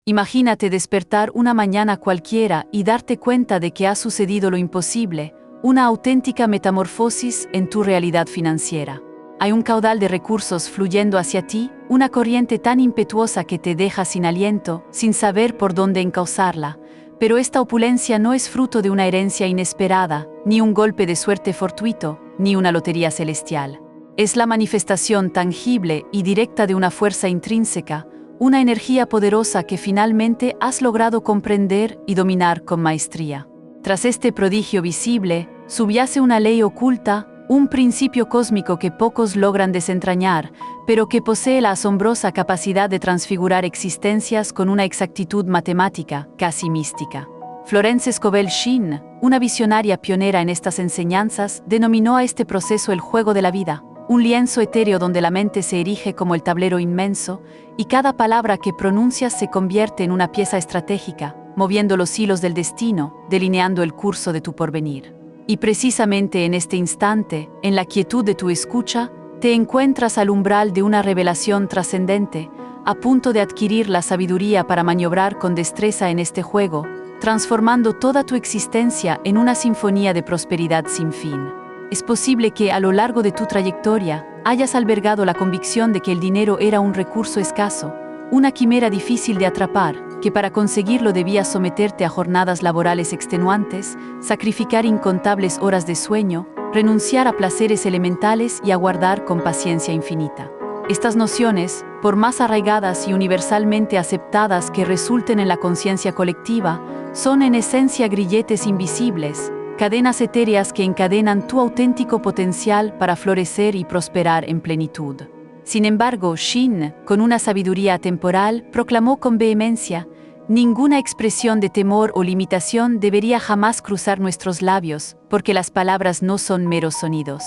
Imagínate despertar una mañana cualquiera y darte cuenta de que ha sucedido lo imposible, una auténtica metamorfosis en tu realidad financiera. Hay un caudal de recursos fluyendo hacia ti, una corriente tan impetuosa que te deja sin aliento, sin saber por dónde encauzarla. Pero esta opulencia no es fruto de una herencia inesperada, ni un golpe de suerte fortuito, ni una lotería celestial. Es la manifestación tangible y directa de una fuerza intrínseca, una energía poderosa que finalmente has logrado comprender y dominar con maestría. Tras este prodigio visible, subyace una ley oculta, un principio cósmico que pocos logran desentrañar, pero que posee la asombrosa capacidad de transfigurar existencias con una exactitud matemática, casi mística. Florence Scovel Shinn, una visionaria pionera en estas enseñanzas, denominó a este proceso el juego de la vida, un lienzo etéreo donde la mente se erige como el tablero inmenso, y cada palabra que pronuncias se convierte en una pieza estratégica, moviendo los hilos del destino, delineando el curso de tu porvenir. Y precisamente en este instante, en la quietud de tu escucha, te encuentras al umbral de una revelación trascendente, a punto de adquirir la sabiduría para maniobrar con destreza en este juego, transformando toda tu existencia en una sinfonía de prosperidad sin fin. Es posible que a lo largo de tu trayectoria hayas albergado la convicción de que el dinero era un recurso escaso, una quimera difícil de atrapar, que para conseguirlo debías someterte a jornadas laborales extenuantes, sacrificar incontables horas de sueño, renunciar a placeres elementales y aguardar con paciencia infinita. Estas nociones, por más arraigadas y universalmente aceptadas que resulten en la conciencia colectiva, son en esencia grilletes invisibles, cadenas etéreas que encadenan tu auténtico potencial para florecer y prosperar en plenitud. Sin embargo, Shinn, con una sabiduría atemporal, proclamó con vehemencia: ninguna expresión de temor o limitación debería jamás cruzar nuestros labios, porque las palabras no son meros sonidos.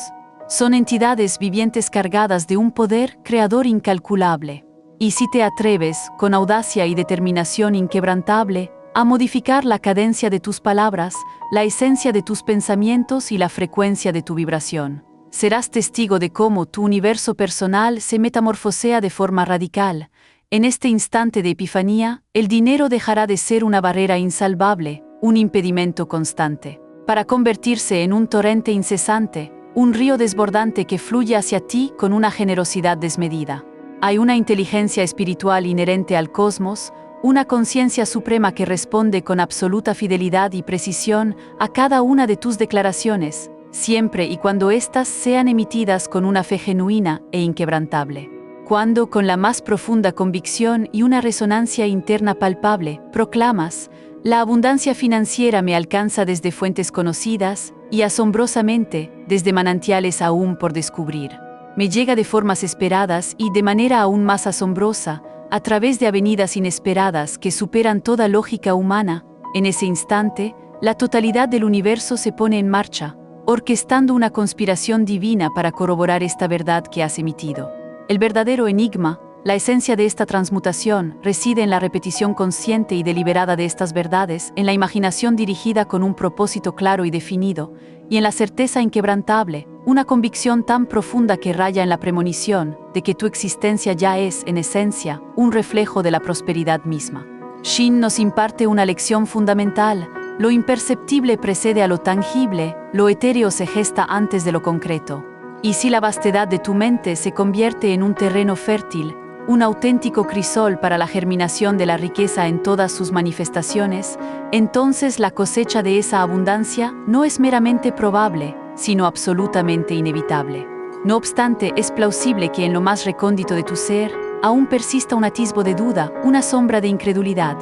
Son entidades vivientes cargadas de un poder creador incalculable. Y si te atreves, con audacia y determinación inquebrantable, a modificar la cadencia de tus palabras, la esencia de tus pensamientos y la frecuencia de tu vibración, serás testigo de cómo tu universo personal se metamorfosea de forma radical. En este instante de epifanía, el dinero dejará de ser una barrera insalvable, un impedimento constante, para convertirse en un torrente incesante, un río desbordante que fluye hacia ti con una generosidad desmedida. Hay una inteligencia espiritual inherente al cosmos, una conciencia suprema que responde con absoluta fidelidad y precisión a cada una de tus declaraciones, siempre y cuando éstas sean emitidas con una fe genuina e inquebrantable. Cuando, con la más profunda convicción y una resonancia interna palpable, proclamas: la abundancia financiera me alcanza desde fuentes conocidas y, asombrosamente, desde manantiales aún por descubrir. Me llega de formas esperadas y, de manera aún más asombrosa, a través de avenidas inesperadas que superan toda lógica humana. En ese instante, la totalidad del universo se pone en marcha, orquestando una conspiración divina para corroborar esta verdad que has emitido. El verdadero enigma, la esencia de esta transmutación, reside en la repetición consciente y deliberada de estas verdades, en la imaginación dirigida con un propósito claro y definido, y en la certeza inquebrantable, una convicción tan profunda que raya en la premonición, de que tu existencia ya es, en esencia, un reflejo de la prosperidad misma. Shinn nos imparte una lección fundamental: lo imperceptible precede a lo tangible, lo etéreo se gesta antes de lo concreto. Y si la vastedad de tu mente se convierte en un terreno fértil, un auténtico crisol para la germinación de la riqueza en todas sus manifestaciones, entonces la cosecha de esa abundancia no es meramente probable, sino absolutamente inevitable. No obstante, es plausible que en lo más recóndito de tu ser aún persista un atisbo de duda, una sombra de incredulidad.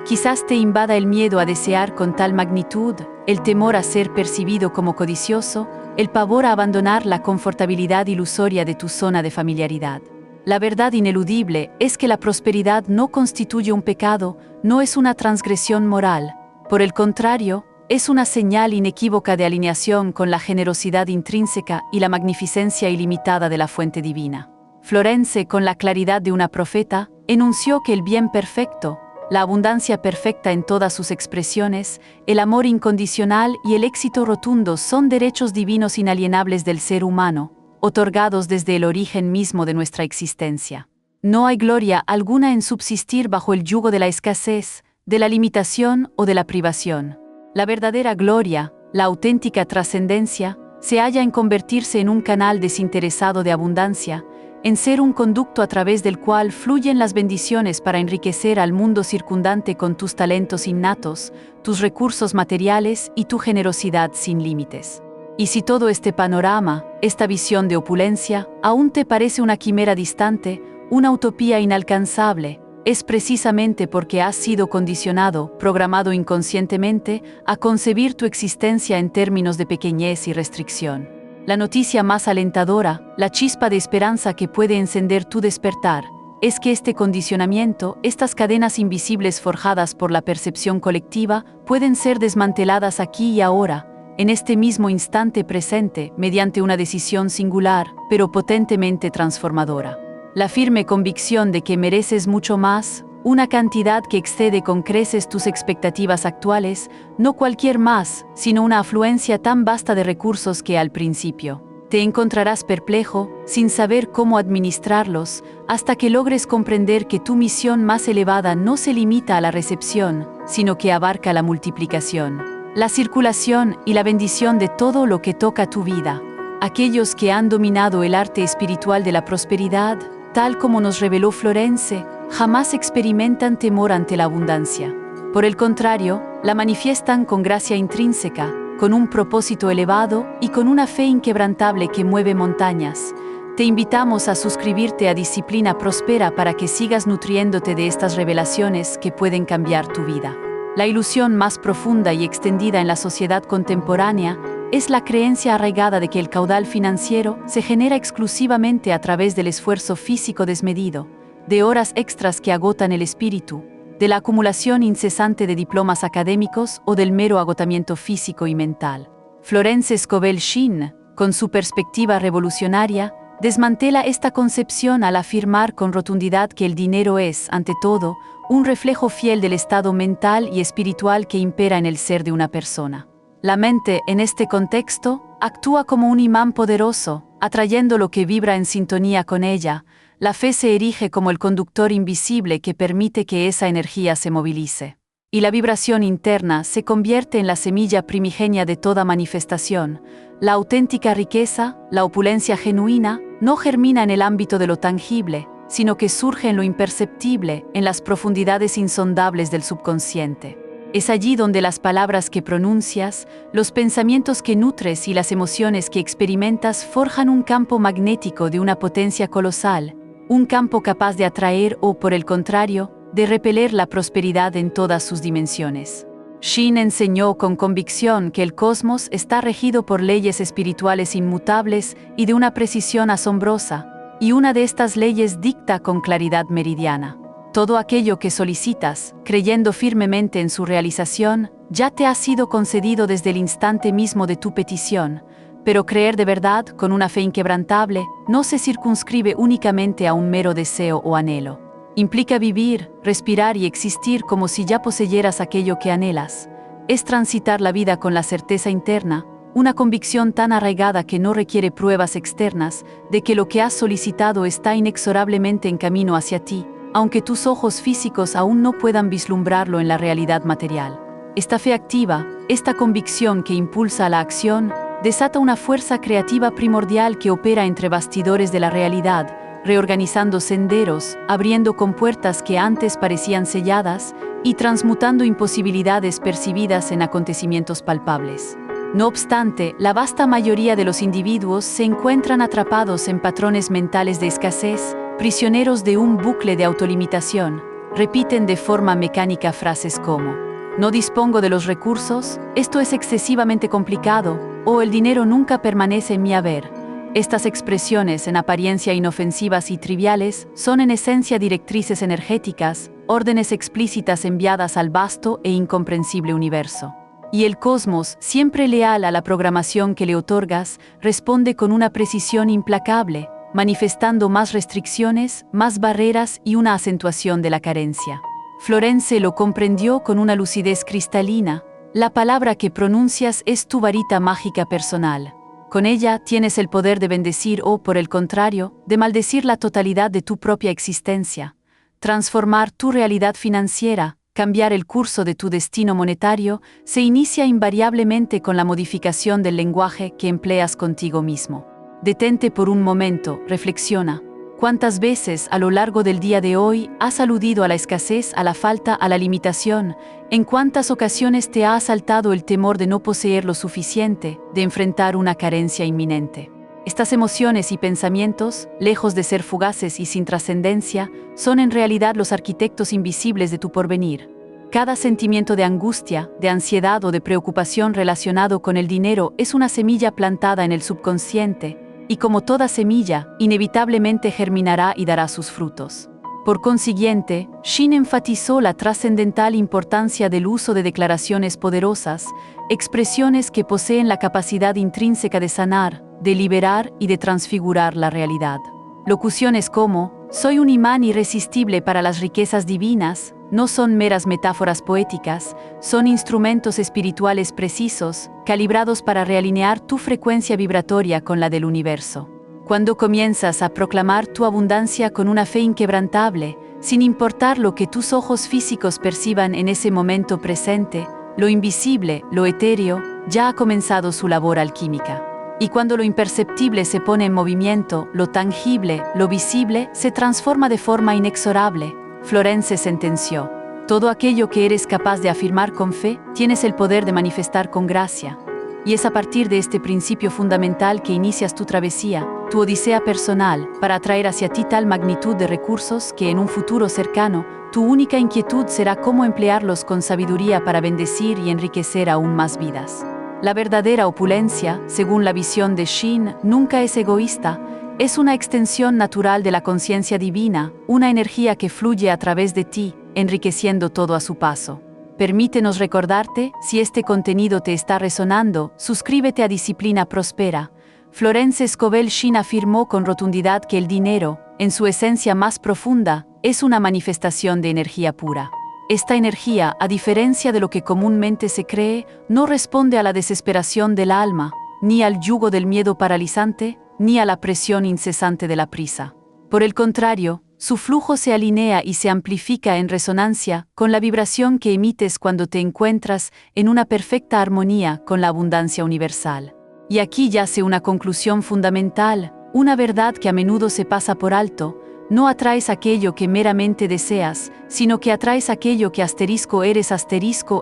Quizás te invada el miedo a desear con tal magnitud, el temor a ser percibido como codicioso, el pavor a abandonar la confortabilidad ilusoria de tu zona de familiaridad. La verdad ineludible es que la prosperidad no constituye un pecado, no es una transgresión moral. Por el contrario, es una señal inequívoca de alineación con la generosidad intrínseca y la magnificencia ilimitada de la fuente divina. Florence, con la claridad de una profeta, enunció que el bien perfecto, la abundancia perfecta en todas sus expresiones, el amor incondicional y el éxito rotundo son derechos divinos inalienables del ser humano, otorgados desde el origen mismo de nuestra existencia. No hay gloria alguna en subsistir bajo el yugo de la escasez, de la limitación o de la privación. La verdadera gloria, la auténtica trascendencia, se halla en convertirse en un canal desinteresado de abundancia, en ser un conducto a través del cual fluyen las bendiciones para enriquecer al mundo circundante con tus talentos innatos, tus recursos materiales y tu generosidad sin límites. Y si todo este panorama, esta visión de opulencia, aún te parece una quimera distante, una utopía inalcanzable, es precisamente porque has sido condicionado, programado inconscientemente, a concebir tu existencia en términos de pequeñez y restricción. La noticia más alentadora, la chispa de esperanza que puede encender tu despertar, es que este condicionamiento, estas cadenas invisibles forjadas por la percepción colectiva, pueden ser desmanteladas aquí y ahora, en este mismo instante presente, mediante una decisión singular, pero potentemente transformadora. La firme convicción de que mereces mucho más, una cantidad que excede con creces tus expectativas actuales, no cualquier más, sino una afluencia tan vasta de recursos que al principio te encontrarás perplejo, sin saber cómo administrarlos, hasta que logres comprender que tu misión más elevada no se limita a la recepción, sino que abarca la multiplicación, la circulación y la bendición de todo lo que toca tu vida. Aquellos que han dominado el arte espiritual de la prosperidad, tal como nos reveló Florence, jamás experimentan temor ante la abundancia. Por el contrario, la manifiestan con gracia intrínseca, con un propósito elevado y con una fe inquebrantable que mueve montañas. Te invitamos a suscribirte a Disciplina Próspera para que sigas nutriéndote de estas revelaciones que pueden cambiar tu vida. La ilusión más profunda y extendida en la sociedad contemporánea es la creencia arraigada de que el caudal financiero se genera exclusivamente a través del esfuerzo físico desmedido, de horas extras que agotan el espíritu, de la acumulación incesante de diplomas académicos o del mero agotamiento físico y mental. Florence Scovel Shinn, con su perspectiva revolucionaria, desmantela esta concepción al afirmar con rotundidad que el dinero es, ante todo, un reflejo fiel del estado mental y espiritual que impera en el ser de una persona. La mente, en este contexto, actúa como un imán poderoso, atrayendo lo que vibra en sintonía con ella. La fe se erige como el conductor invisible que permite que esa energía se movilice. Y la vibración interna se convierte en la semilla primigenia de toda manifestación. La auténtica riqueza, la opulencia genuina, no germina en el ámbito de lo tangible, sino que surge en lo imperceptible, en las profundidades insondables del subconsciente. Es allí donde las palabras que pronuncias, los pensamientos que nutres y las emociones que experimentas forjan un campo magnético de una potencia colosal, un campo capaz de atraer o, por el contrario, de repeler la prosperidad en todas sus dimensiones. Shinn enseñó con convicción que el cosmos está regido por leyes espirituales inmutables y de una precisión asombrosa, y una de estas leyes dicta con claridad meridiana: todo aquello que solicitas, creyendo firmemente en su realización, ya te ha sido concedido desde el instante mismo de tu petición. Pero creer de verdad, con una fe inquebrantable, no se circunscribe únicamente a un mero deseo o anhelo. Implica vivir, respirar y existir como si ya poseyeras aquello que anhelas. Es transitar la vida con la certeza interna, una convicción tan arraigada que no requiere pruebas externas, de que lo que has solicitado está inexorablemente en camino hacia ti, aunque tus ojos físicos aún no puedan vislumbrarlo en la realidad material. Esta fe activa, esta convicción que impulsa a la acción, desata una fuerza creativa primordial que opera entre bastidores de la realidad, reorganizando senderos, abriendo compuertas que antes parecían selladas y transmutando imposibilidades percibidas en acontecimientos palpables. No obstante, la vasta mayoría de los individuos se encuentran atrapados en patrones mentales de escasez, prisioneros de un bucle de autolimitación. Repiten de forma mecánica frases como: no dispongo de los recursos, esto es excesivamente complicado, o el dinero nunca permanece en mi haber. Estas expresiones, en apariencia inofensivas y triviales, son en esencia directrices energéticas, órdenes explícitas enviadas al vasto e incomprensible universo. Y el cosmos, siempre leal a la programación que le otorgas, responde con una precisión implacable, manifestando más restricciones, más barreras y una acentuación de la carencia. Florence lo comprendió con una lucidez cristalina: la palabra que pronuncias es tu varita mágica personal. Con ella tienes el poder de bendecir o, por el contrario, de maldecir la totalidad de tu propia existencia, transformar tu realidad financiera, cambiar el curso de tu destino monetario, se inicia invariablemente con la modificación del lenguaje que empleas contigo mismo. Detente por un momento, reflexiona. ¿Cuántas veces a lo largo del día de hoy has aludido a la escasez, a la falta, a la limitación? ¿En cuántas ocasiones te ha asaltado el temor de no poseer lo suficiente, de enfrentar una carencia inminente? Estas emociones y pensamientos, lejos de ser fugaces y sin trascendencia, son en realidad los arquitectos invisibles de tu porvenir. Cada sentimiento de angustia, de ansiedad o de preocupación relacionado con el dinero es una semilla plantada en el subconsciente, y como toda semilla, inevitablemente germinará y dará sus frutos. Por consiguiente, Shin enfatizó la trascendental importancia del uso de declaraciones poderosas, expresiones que poseen la capacidad intrínseca de sanar, de liberar y de transfigurar la realidad. Locuciones como, soy un imán irresistible para las riquezas divinas, no son meras metáforas poéticas, son instrumentos espirituales precisos, calibrados para realinear tu frecuencia vibratoria con la del universo. Cuando comienzas a proclamar tu abundancia con una fe inquebrantable, sin importar lo que tus ojos físicos perciban en ese momento presente, lo invisible, lo etéreo, ya ha comenzado su labor alquímica. Y cuando lo imperceptible se pone en movimiento, lo tangible, lo visible, se transforma de forma inexorable. Florence sentenció: todo aquello que eres capaz de afirmar con fe, tienes el poder de manifestar con gracia. Y es a partir de este principio fundamental que inicias tu travesía, tu odisea personal, para atraer hacia ti tal magnitud de recursos que en un futuro cercano, tu única inquietud será cómo emplearlos con sabiduría para bendecir y enriquecer aún más vidas. La verdadera opulencia, según la visión de Shin, nunca es egoísta, es una extensión natural de la conciencia divina, una energía que fluye a través de ti, enriqueciendo todo a su paso. Permítenos recordarte, si este contenido te está resonando, suscríbete a Disciplina Prospera. Florence Scovel Shin afirmó con rotundidad que el dinero, en su esencia más profunda, es una manifestación de energía pura. Esta energía, a diferencia de lo que comúnmente se cree, no responde a la desesperación del alma, ni al yugo del miedo paralizante, ni a la presión incesante de la prisa. Por el contrario, su flujo se alinea y se amplifica en resonancia con la vibración que emites cuando te encuentras en una perfecta armonía con la abundancia universal. Y aquí yace una conclusión fundamental, una verdad que a menudo se pasa por alto: no atraes aquello que meramente deseas, sino que atraes aquello que eres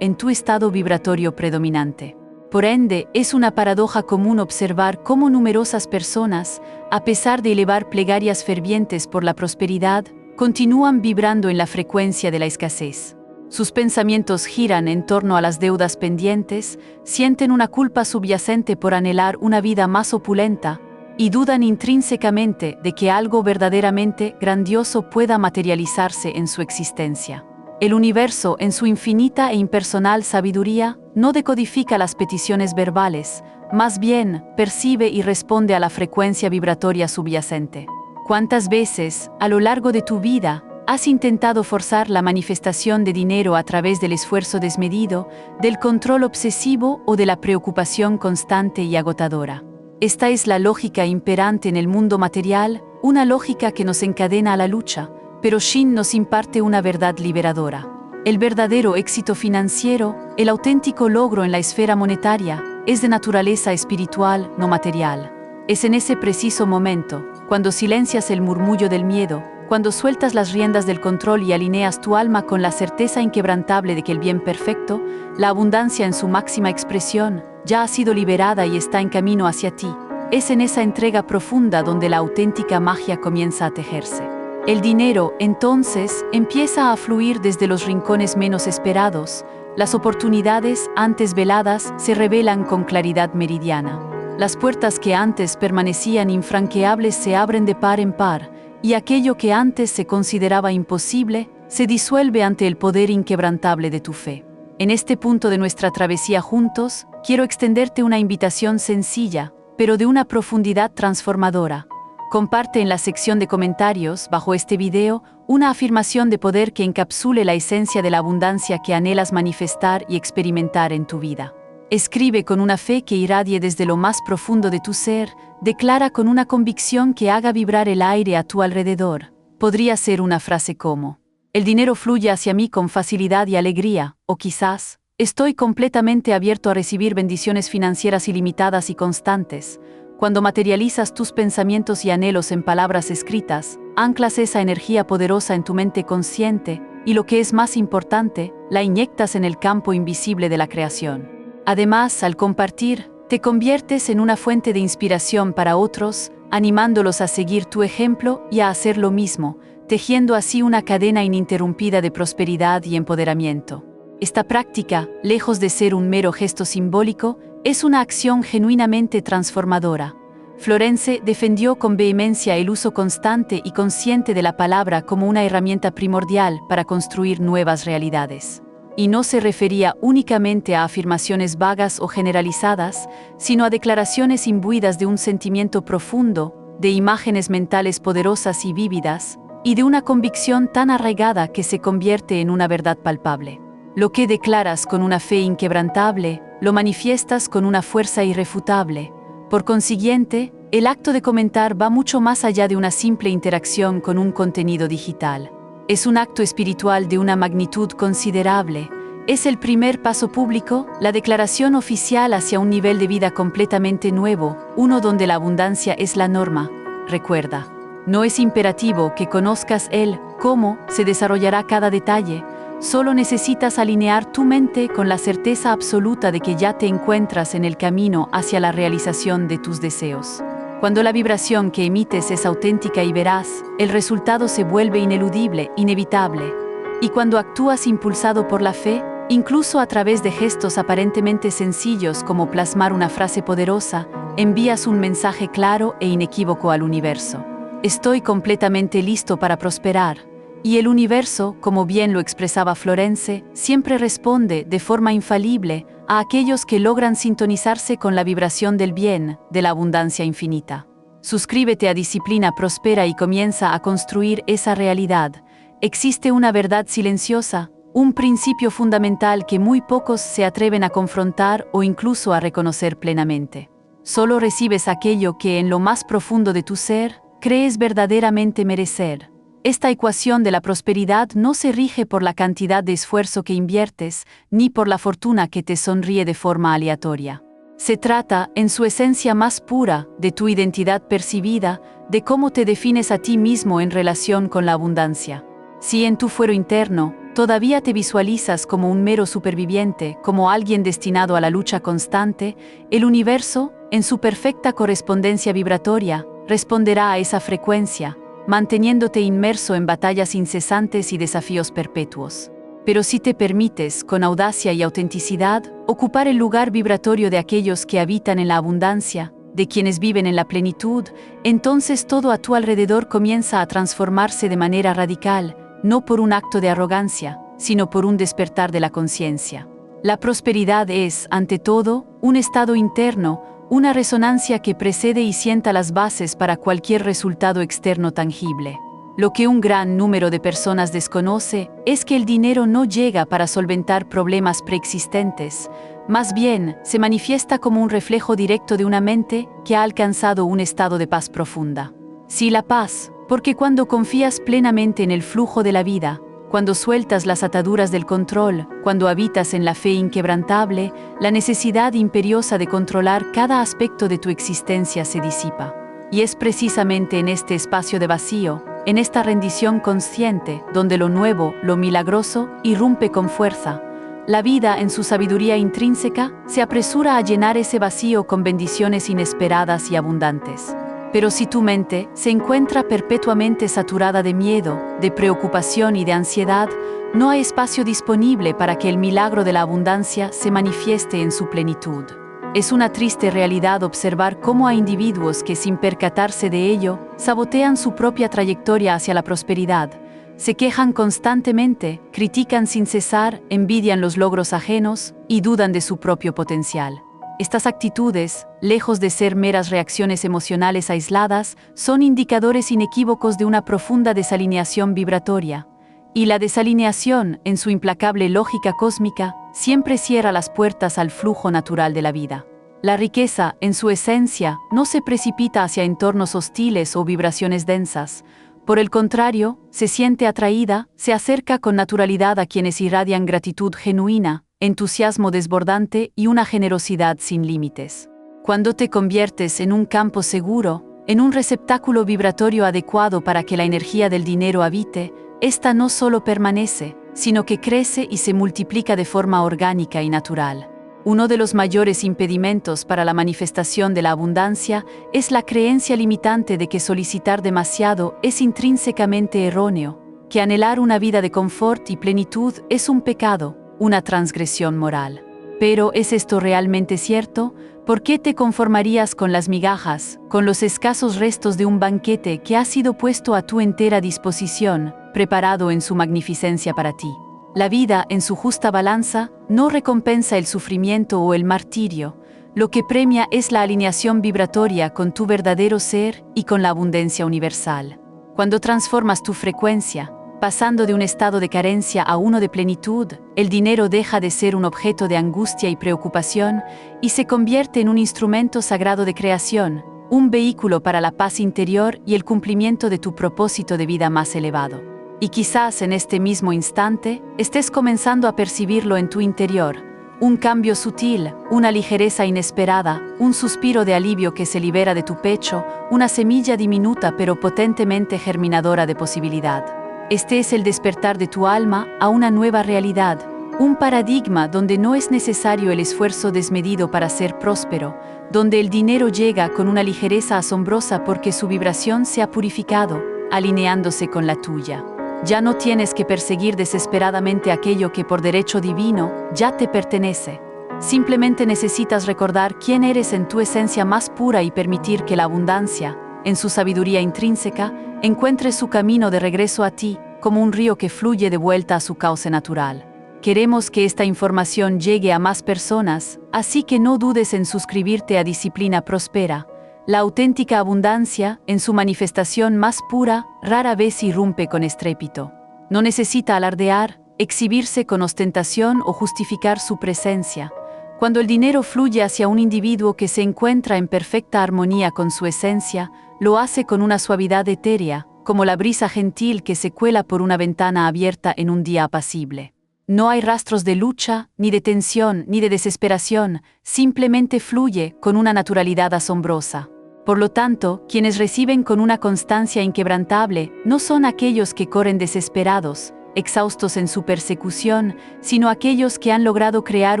en tu estado vibratorio predominante. Por ende, es una paradoja común observar cómo numerosas personas, a pesar de elevar plegarias fervientes por la prosperidad, continúan vibrando en la frecuencia de la escasez. Sus pensamientos giran en torno a las deudas pendientes, sienten una culpa subyacente por anhelar una vida más opulenta, y dudan intrínsecamente de que algo verdaderamente grandioso pueda materializarse en su existencia. El universo, en su infinita e impersonal sabiduría, no decodifica las peticiones verbales, más bien percibe y responde a la frecuencia vibratoria subyacente. ¿Cuántas veces, a lo largo de tu vida, has intentado forzar la manifestación de dinero a través del esfuerzo desmedido, del control obsesivo o de la preocupación constante y agotadora? Esta es la lógica imperante en el mundo material, una lógica que nos encadena a la lucha, pero Shin nos imparte una verdad liberadora. El verdadero éxito financiero, el auténtico logro en la esfera monetaria, es de naturaleza espiritual, no material. Es en ese preciso momento, cuando silencias el murmullo del miedo, cuando sueltas las riendas del control y alineas tu alma con la certeza inquebrantable de que el bien perfecto, la abundancia en su máxima expresión, ya ha sido liberada y está en camino hacia ti. Es en esa entrega profunda donde la auténtica magia comienza a tejerse. El dinero, entonces, empieza a fluir desde los rincones menos esperados. Las oportunidades, antes veladas, se revelan con claridad meridiana. Las puertas que antes permanecían infranqueables se abren de par en par, y aquello que antes se consideraba imposible, se disuelve ante el poder inquebrantable de tu fe. En este punto de nuestra travesía juntos, quiero extenderte una invitación sencilla, pero de una profundidad transformadora. Comparte en la sección de comentarios, bajo este video, una afirmación de poder que encapsule la esencia de la abundancia que anhelas manifestar y experimentar en tu vida. Escribe con una fe que irradie desde lo más profundo de tu ser, declara con una convicción que haga vibrar el aire a tu alrededor. Podría ser una frase como: el dinero fluye hacia mí con facilidad y alegría, o quizás: estoy completamente abierto a recibir bendiciones financieras ilimitadas y constantes. Cuando materializas tus pensamientos y anhelos en palabras escritas, anclas esa energía poderosa en tu mente consciente y, lo que es más importante, la inyectas en el campo invisible de la creación. Además, al compartir, te conviertes en una fuente de inspiración para otros, animándolos a seguir tu ejemplo y a hacer lo mismo, tejiendo así una cadena ininterrumpida de prosperidad y empoderamiento. Esta práctica, lejos de ser un mero gesto simbólico, es una acción genuinamente transformadora. Florence defendió con vehemencia el uso constante y consciente de la palabra como una herramienta primordial para construir nuevas realidades. Y no se refería únicamente a afirmaciones vagas o generalizadas, sino a declaraciones imbuidas de un sentimiento profundo, de imágenes mentales poderosas y vívidas, y de una convicción tan arraigada que se convierte en una verdad palpable. Lo que declaras con una fe inquebrantable, lo manifiestas con una fuerza irrefutable. Por consiguiente, el acto de comentar va mucho más allá de una simple interacción con un contenido digital. Es un acto espiritual de una magnitud considerable. Es el primer paso público, la declaración oficial hacia un nivel de vida completamente nuevo, uno donde la abundancia es la norma. Recuerda, no es imperativo que conozcas el cómo se desarrollará cada detalle. Solo necesitas alinear tu mente con la certeza absoluta de que ya te encuentras en el camino hacia la realización de tus deseos. Cuando la vibración que emites es auténtica y veraz, el resultado se vuelve ineludible, inevitable. Y cuando actúas impulsado por la fe, incluso a través de gestos aparentemente sencillos como plasmar una frase poderosa, envías un mensaje claro e inequívoco al universo. Estoy completamente listo para prosperar. Y el universo, como bien lo expresaba Florence, siempre responde de forma infalible a aquellos que logran sintonizarse con la vibración del bien, de la abundancia infinita. Suscríbete a Disciplina Prospera y comienza a construir esa realidad. Existe una verdad silenciosa, un principio fundamental que muy pocos se atreven a confrontar o incluso a reconocer plenamente. Solo recibes aquello que en lo más profundo de tu ser crees verdaderamente merecer. Esta ecuación de la prosperidad no se rige por la cantidad de esfuerzo que inviertes, ni por la fortuna que te sonríe de forma aleatoria. Se trata, en su esencia más pura, de tu identidad percibida, de cómo te defines a ti mismo en relación con la abundancia. Si en tu fuero interno todavía te visualizas como un mero superviviente, como alguien destinado a la lucha constante, el universo, en su perfecta correspondencia vibratoria, responderá a esa frecuencia, manteniéndote inmerso en batallas incesantes y desafíos perpetuos. Pero si te permites, con audacia y autenticidad, ocupar el lugar vibratorio de aquellos que habitan en la abundancia, de quienes viven en la plenitud, entonces todo a tu alrededor comienza a transformarse de manera radical, no por un acto de arrogancia, sino por un despertar de la conciencia. La prosperidad es, ante todo, un estado interno, una resonancia que precede y sienta las bases para cualquier resultado externo tangible. Lo que un gran número de personas desconoce es que el dinero no llega para solventar problemas preexistentes, más bien se manifiesta como un reflejo directo de una mente que ha alcanzado un estado de paz profunda. Sí, la paz, porque cuando confías plenamente en el flujo de la vida, cuando sueltas las ataduras del control, cuando habitas en la fe inquebrantable, la necesidad imperiosa de controlar cada aspecto de tu existencia se disipa. Y es precisamente en este espacio de vacío, en esta rendición consciente, donde lo nuevo, lo milagroso, irrumpe con fuerza. La vida, en su sabiduría intrínseca, se apresura a llenar ese vacío con bendiciones inesperadas y abundantes. Pero si tu mente se encuentra perpetuamente saturada de miedo, de preocupación y de ansiedad, no hay espacio disponible para que el milagro de la abundancia se manifieste en su plenitud. Es una triste realidad observar cómo hay individuos que, sin percatarse de ello, sabotean su propia trayectoria hacia la prosperidad. Se quejan constantemente, critican sin cesar, envidian los logros ajenos y dudan de su propio potencial. Estas actitudes, lejos de ser meras reacciones emocionales aisladas, son indicadores inequívocos de una profunda desalineación vibratoria. Y la desalineación, en su implacable lógica cósmica, siempre cierra las puertas al flujo natural de la vida. La riqueza, en su esencia, no se precipita hacia entornos hostiles o vibraciones densas. Por el contrario, se siente atraída, se acerca con naturalidad a quienes irradian gratitud genuina, entusiasmo desbordante y una generosidad sin límites. Cuando te conviertes en un campo seguro, en un receptáculo vibratorio adecuado para que la energía del dinero habite, esta no solo permanece, sino que crece y se multiplica de forma orgánica y natural. Uno de los mayores impedimentos para la manifestación de la abundancia es la creencia limitante de que solicitar demasiado es intrínsecamente erróneo, que anhelar una vida de confort y plenitud es un pecado, una transgresión moral. Pero, ¿es esto realmente cierto? ¿Por qué te conformarías con las migajas, con los escasos restos de un banquete que ha sido puesto a tu entera disposición, preparado en su magnificencia para ti? La vida, en su justa balanza, no recompensa el sufrimiento o el martirio. Lo que premia es la alineación vibratoria con tu verdadero ser y con la abundancia universal. Cuando transformas tu frecuencia, pasando de un estado de carencia a uno de plenitud, el dinero deja de ser un objeto de angustia y preocupación y se convierte en un instrumento sagrado de creación, un vehículo para la paz interior y el cumplimiento de tu propósito de vida más elevado. Y quizás en este mismo instante estés comenzando a percibirlo en tu interior, un cambio sutil, una ligereza inesperada, un suspiro de alivio que se libera de tu pecho, una semilla diminuta pero potentemente germinadora de posibilidad. Este es el despertar de tu alma a una nueva realidad, un paradigma donde no es necesario el esfuerzo desmedido para ser próspero, donde el dinero llega con una ligereza asombrosa porque su vibración se ha purificado, alineándose con la tuya. Ya no tienes que perseguir desesperadamente aquello que por derecho divino ya te pertenece. Simplemente necesitas recordar quién eres en tu esencia más pura y permitir que la abundancia, en su sabiduría intrínseca, encuentre su camino de regreso a ti, como un río que fluye de vuelta a su cauce natural. Queremos que esta información llegue a más personas, así que no dudes en suscribirte a Disciplina Prospera. La auténtica abundancia, en su manifestación más pura, rara vez irrumpe con estrépito. No necesita alardear, exhibirse con ostentación o justificar su presencia. Cuando el dinero fluye hacia un individuo que se encuentra en perfecta armonía con su esencia, lo hace con una suavidad etérea, como la brisa gentil que se cuela por una ventana abierta en un día apacible. No hay rastros de lucha, ni de tensión, ni de desesperación, simplemente fluye con una naturalidad asombrosa. Por lo tanto, quienes reciben con una constancia inquebrantable no son aquellos que corren desesperados, exhaustos en su persecución, sino aquellos que han logrado crear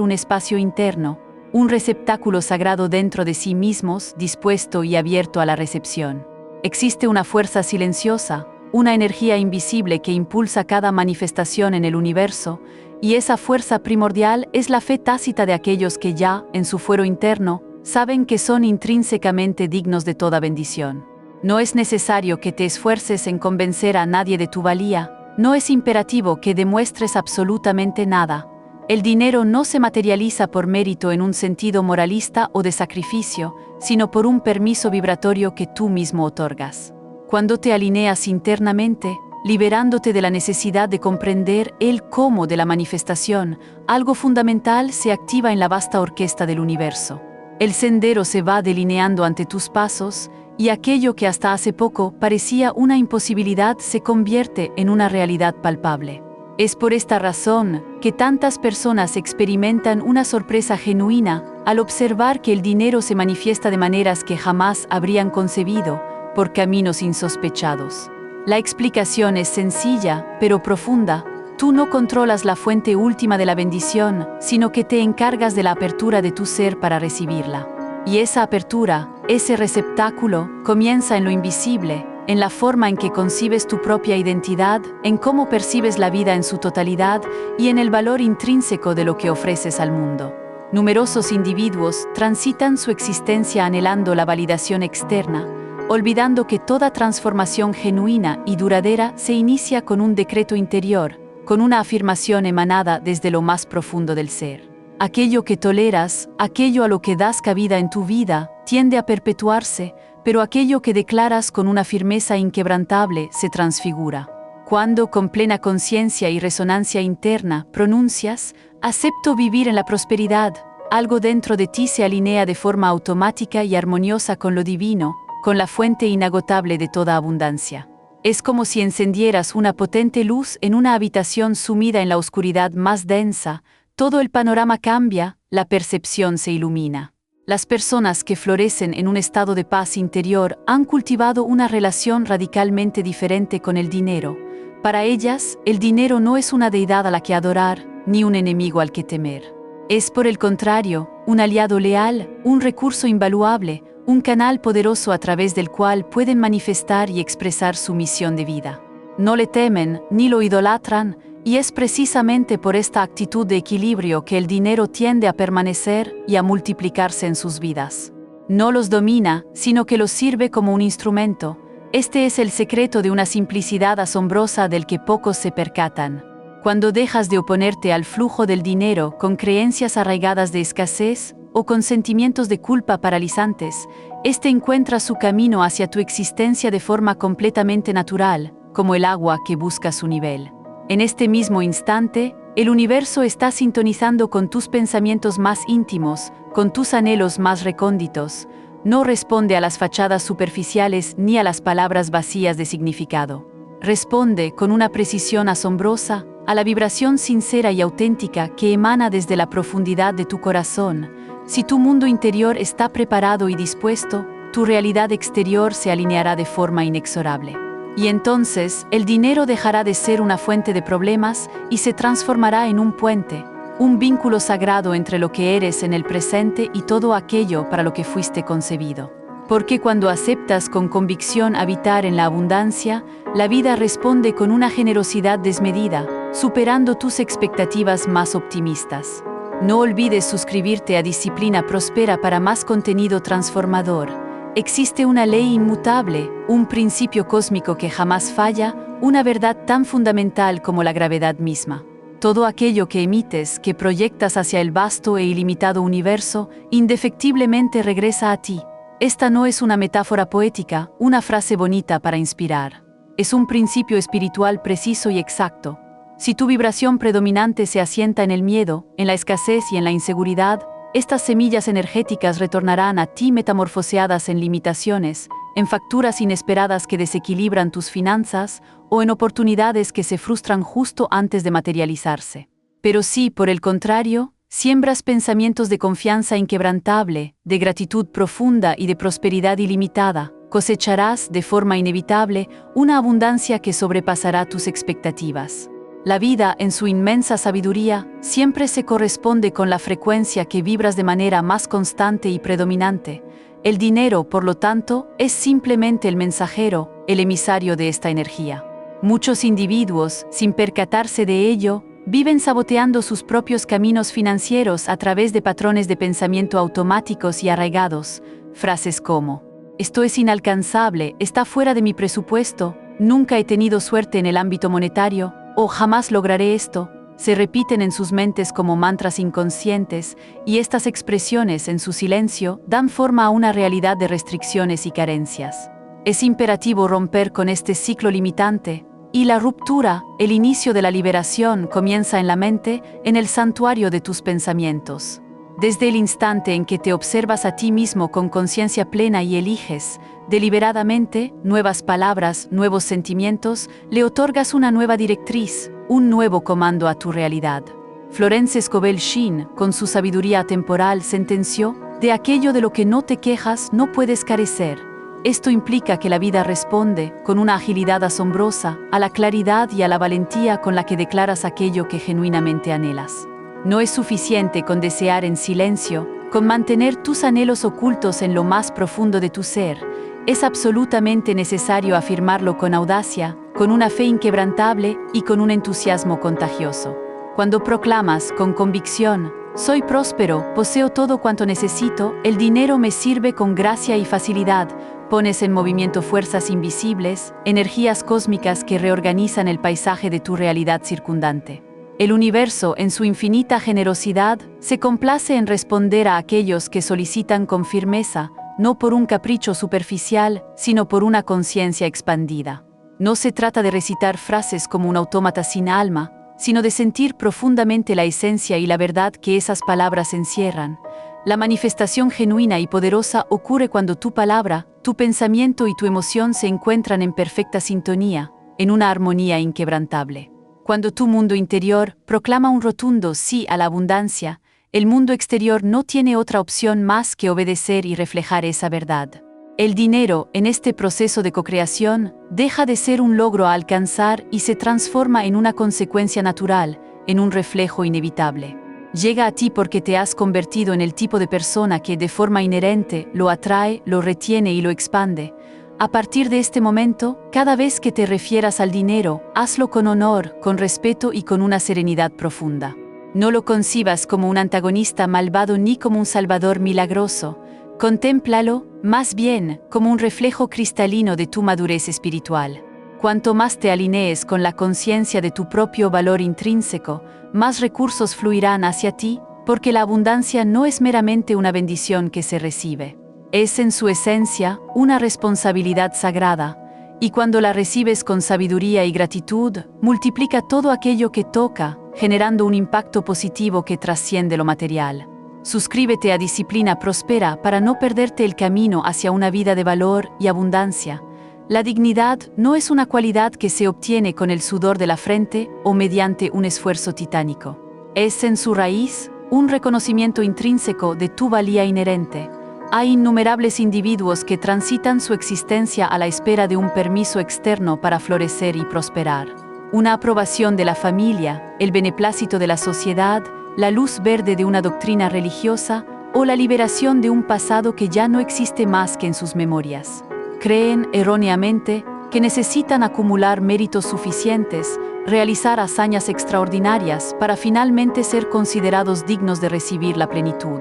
un espacio interno, un receptáculo sagrado dentro de sí mismos, dispuesto y abierto a la recepción. Existe una fuerza silenciosa, una energía invisible que impulsa cada manifestación en el universo, y esa fuerza primordial es la fe tácita de aquellos que ya, en su fuero interno, saben que son intrínsecamente dignos de toda bendición. No es necesario que te esfuerces en convencer a nadie de tu valía, no es imperativo que demuestres absolutamente nada. El dinero no se materializa por mérito en un sentido moralista o de sacrificio, sino por un permiso vibratorio que tú mismo otorgas. Cuando te alineas internamente, liberándote de la necesidad de comprender el cómo de la manifestación, algo fundamental se activa en la vasta orquesta del universo. El sendero se va delineando ante tus pasos, y aquello que hasta hace poco parecía una imposibilidad se convierte en una realidad palpable. Es por esta razón que tantas personas experimentan una sorpresa genuina al observar que el dinero se manifiesta de maneras que jamás habrían concebido, por caminos insospechados. La explicación es sencilla, pero profunda. Tú no controlas la fuente última de la bendición, sino que te encargas de la apertura de tu ser para recibirla. Y esa apertura, ese receptáculo, comienza en lo invisible, en la forma en que concibes tu propia identidad, en cómo percibes la vida en su totalidad y en el valor intrínseco de lo que ofreces al mundo. Numerosos individuos transitan su existencia anhelando la validación externa, olvidando que toda transformación genuina y duradera se inicia con un decreto interior, con una afirmación emanada desde lo más profundo del ser. Aquello que toleras, aquello a lo que das cabida en tu vida, tiende a perpetuarse, pero aquello que declaras con una firmeza inquebrantable se transfigura. Cuando, con plena conciencia y resonancia interna, pronuncias, acepto vivir en la prosperidad, algo dentro de ti se alinea de forma automática y armoniosa con lo divino, con la fuente inagotable de toda abundancia. Es como si encendieras una potente luz en una habitación sumida en la oscuridad más densa, todo el panorama cambia, la percepción se ilumina. Las personas que florecen en un estado de paz interior han cultivado una relación radicalmente diferente con el dinero. Para ellas, el dinero no es una deidad a la que adorar, ni un enemigo al que temer. Es, por el contrario, un aliado leal, un recurso invaluable, un canal poderoso a través del cual pueden manifestar y expresar su misión de vida. No le temen, ni lo idolatran, y es precisamente por esta actitud de equilibrio que el dinero tiende a permanecer y a multiplicarse en sus vidas. No los domina, sino que los sirve como un instrumento. Este es el secreto de una simplicidad asombrosa del que pocos se percatan. Cuando dejas de oponerte al flujo del dinero con creencias arraigadas de escasez o con sentimientos de culpa paralizantes, este encuentra su camino hacia tu existencia de forma completamente natural, como el agua que busca su nivel. En este mismo instante, el universo está sintonizando con tus pensamientos más íntimos, con tus anhelos más recónditos. No responde a las fachadas superficiales ni a las palabras vacías de significado. Responde con una precisión asombrosa a la vibración sincera y auténtica que emana desde la profundidad de tu corazón. Si tu mundo interior está preparado y dispuesto, tu realidad exterior se alineará de forma inexorable. Y entonces, el dinero dejará de ser una fuente de problemas y se transformará en un puente, un vínculo sagrado entre lo que eres en el presente y todo aquello para lo que fuiste concebido. Porque cuando aceptas con convicción habitar en la abundancia, la vida responde con una generosidad desmedida, superando tus expectativas más optimistas. No olvides suscribirte a Disciplina Próspera para más contenido transformador. Existe una ley inmutable, un principio cósmico que jamás falla, una verdad tan fundamental como la gravedad misma. Todo aquello que emites, que proyectas hacia el vasto e ilimitado universo, indefectiblemente regresa a ti. Esta no es una metáfora poética, una frase bonita para inspirar. Es un principio espiritual preciso y exacto. Si tu vibración predominante se asienta en el miedo, en la escasez y en la inseguridad, estas semillas energéticas retornarán a ti metamorfoseadas en limitaciones, en facturas inesperadas que desequilibran tus finanzas o en oportunidades que se frustran justo antes de materializarse. Pero si, por el contrario, siembras pensamientos de confianza inquebrantable, de gratitud profunda y de prosperidad ilimitada, cosecharás, de forma inevitable, una abundancia que sobrepasará tus expectativas. La vida, en su inmensa sabiduría, siempre se corresponde con la frecuencia que vibras de manera más constante y predominante. El dinero, por lo tanto, es simplemente el mensajero, el emisario de esta energía. Muchos individuos, sin percatarse de ello, viven saboteando sus propios caminos financieros a través de patrones de pensamiento automáticos y arraigados. Frases como: esto es inalcanzable, está fuera de mi presupuesto, nunca he tenido suerte en el ámbito monetario, o jamás lograré esto, se repiten en sus mentes como mantras inconscientes, y estas expresiones en su silencio dan forma a una realidad de restricciones y carencias. Es imperativo romper con este ciclo limitante, y la ruptura, el inicio de la liberación, comienza en la mente, en el santuario de tus pensamientos. Desde el instante en que te observas a ti mismo con conciencia plena y eliges, deliberadamente, nuevas palabras, nuevos sentimientos, le otorgas una nueva directriz, un nuevo comando a tu realidad. Florence Scovel Shinn, con su sabiduría atemporal, sentenció: de aquello de lo que no te quejas no puedes carecer. Esto implica que la vida responde, con una agilidad asombrosa, a la claridad y a la valentía con la que declaras aquello que genuinamente anhelas. No es suficiente con desear en silencio, con mantener tus anhelos ocultos en lo más profundo de tu ser. Es absolutamente necesario afirmarlo con audacia, con una fe inquebrantable y con un entusiasmo contagioso. Cuando proclamas con convicción: soy próspero, poseo todo cuanto necesito, el dinero me sirve con gracia y facilidad, pones en movimiento fuerzas invisibles, energías cósmicas que reorganizan el paisaje de tu realidad circundante. El universo, en su infinita generosidad, se complace en responder a aquellos que solicitan con firmeza, no por un capricho superficial, sino por una conciencia expandida. No se trata de recitar frases como un autómata sin alma, sino de sentir profundamente la esencia y la verdad que esas palabras encierran. La manifestación genuina y poderosa ocurre cuando tu palabra, tu pensamiento y tu emoción se encuentran en perfecta sintonía, en una armonía inquebrantable. Cuando tu mundo interior proclama un rotundo sí a la abundancia, el mundo exterior no tiene otra opción más que obedecer y reflejar esa verdad. El dinero, en este proceso de cocreación, deja de ser un logro a alcanzar y se transforma en una consecuencia natural, en un reflejo inevitable. Llega a ti porque te has convertido en el tipo de persona que de forma inherente lo atrae, lo retiene y lo expande. A partir de este momento, cada vez que te refieras al dinero, hazlo con honor, con respeto y con una serenidad profunda. No lo concibas como un antagonista malvado ni como un salvador milagroso. Contémplalo, más bien, como un reflejo cristalino de tu madurez espiritual. Cuanto más te alinees con la conciencia de tu propio valor intrínseco, más recursos fluirán hacia ti, porque la abundancia no es meramente una bendición que se recibe. Es en su esencia una responsabilidad sagrada, y cuando la recibes con sabiduría y gratitud, multiplica todo aquello que toca, generando un impacto positivo que trasciende lo material. Suscríbete a Disciplina Próspera para no perderte el camino hacia una vida de valor y abundancia. La dignidad no es una cualidad que se obtiene con el sudor de la frente o mediante un esfuerzo titánico. Es en su raíz un reconocimiento intrínseco de tu valía inherente. Hay innumerables individuos que transitan su existencia a la espera de un permiso externo para florecer y prosperar. Una aprobación de la familia, el beneplácito de la sociedad, la luz verde de una doctrina religiosa o la liberación de un pasado que ya no existe más que en sus memorias. Creen erróneamente que necesitan acumular méritos suficientes, realizar hazañas extraordinarias para finalmente ser considerados dignos de recibir la plenitud.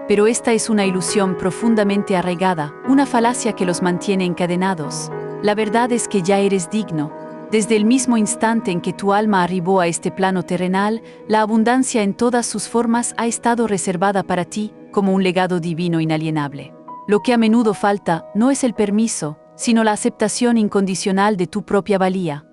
Pero esta es una ilusión profundamente arraigada, una falacia que los mantiene encadenados. La verdad es que ya eres digno. Desde el mismo instante en que tu alma arribó a este plano terrenal, la abundancia en todas sus formas ha estado reservada para ti como un legado divino inalienable. Lo que a menudo falta no es el permiso, sino la aceptación incondicional de tu propia valía.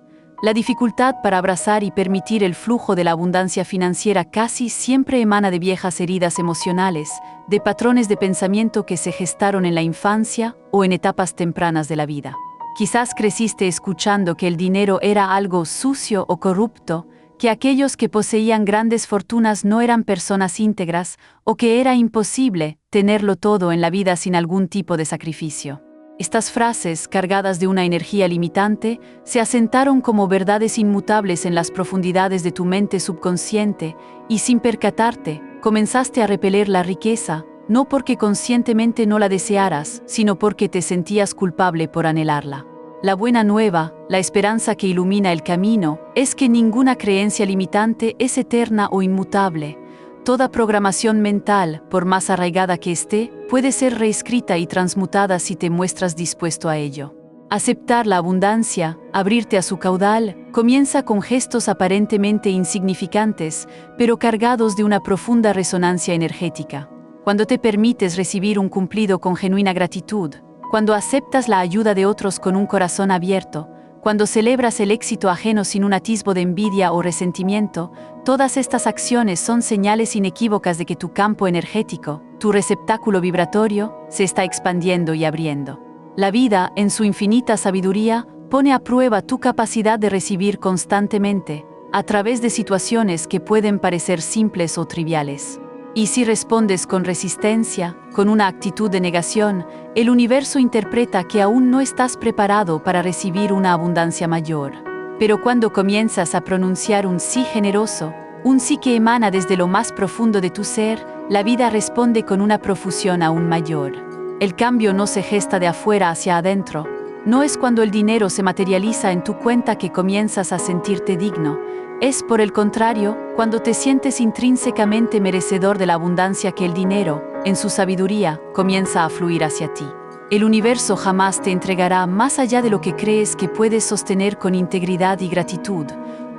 La dificultad para abrazar y permitir el flujo de la abundancia financiera casi siempre emana de viejas heridas emocionales, de patrones de pensamiento que se gestaron en la infancia o en etapas tempranas de la vida. Quizás creciste escuchando que el dinero era algo sucio o corrupto, que aquellos que poseían grandes fortunas no eran personas íntegras o que era imposible tenerlo todo en la vida sin algún tipo de sacrificio. Estas frases, cargadas de una energía limitante, se asentaron como verdades inmutables en las profundidades de tu mente subconsciente y, sin percatarte, comenzaste a repeler la riqueza, no porque conscientemente no la desearas, sino porque te sentías culpable por anhelarla. La buena nueva, la esperanza que ilumina el camino, es que ninguna creencia limitante es eterna o inmutable. Toda programación mental, por más arraigada que esté, puede ser reescrita y transmutada si te muestras dispuesto a ello. Aceptar la abundancia, abrirte a su caudal, comienza con gestos aparentemente insignificantes, pero cargados de una profunda resonancia energética. Cuando te permites recibir un cumplido con genuina gratitud, cuando aceptas la ayuda de otros con un corazón abierto, cuando celebras el éxito ajeno sin un atisbo de envidia o resentimiento, todas estas acciones son señales inequívocas de que tu campo energético, tu receptáculo vibratorio, se está expandiendo y abriendo. La vida, en su infinita sabiduría, pone a prueba tu capacidad de recibir constantemente, a través de situaciones que pueden parecer simples o triviales. Y si respondes con resistencia, con una actitud de negación, el universo interpreta que aún no estás preparado para recibir una abundancia mayor. Pero cuando comienzas a pronunciar un sí generoso, un sí que emana desde lo más profundo de tu ser, la vida responde con una profusión aún mayor. El cambio no se gesta de afuera hacia adentro. No es cuando el dinero se materializa en tu cuenta que comienzas a sentirte digno. Es, por el contrario, cuando te sientes intrínsecamente merecedor de la abundancia que el dinero, en su sabiduría, comienza a fluir hacia ti. El universo jamás te entregará más allá de lo que crees que puedes sostener con integridad y gratitud.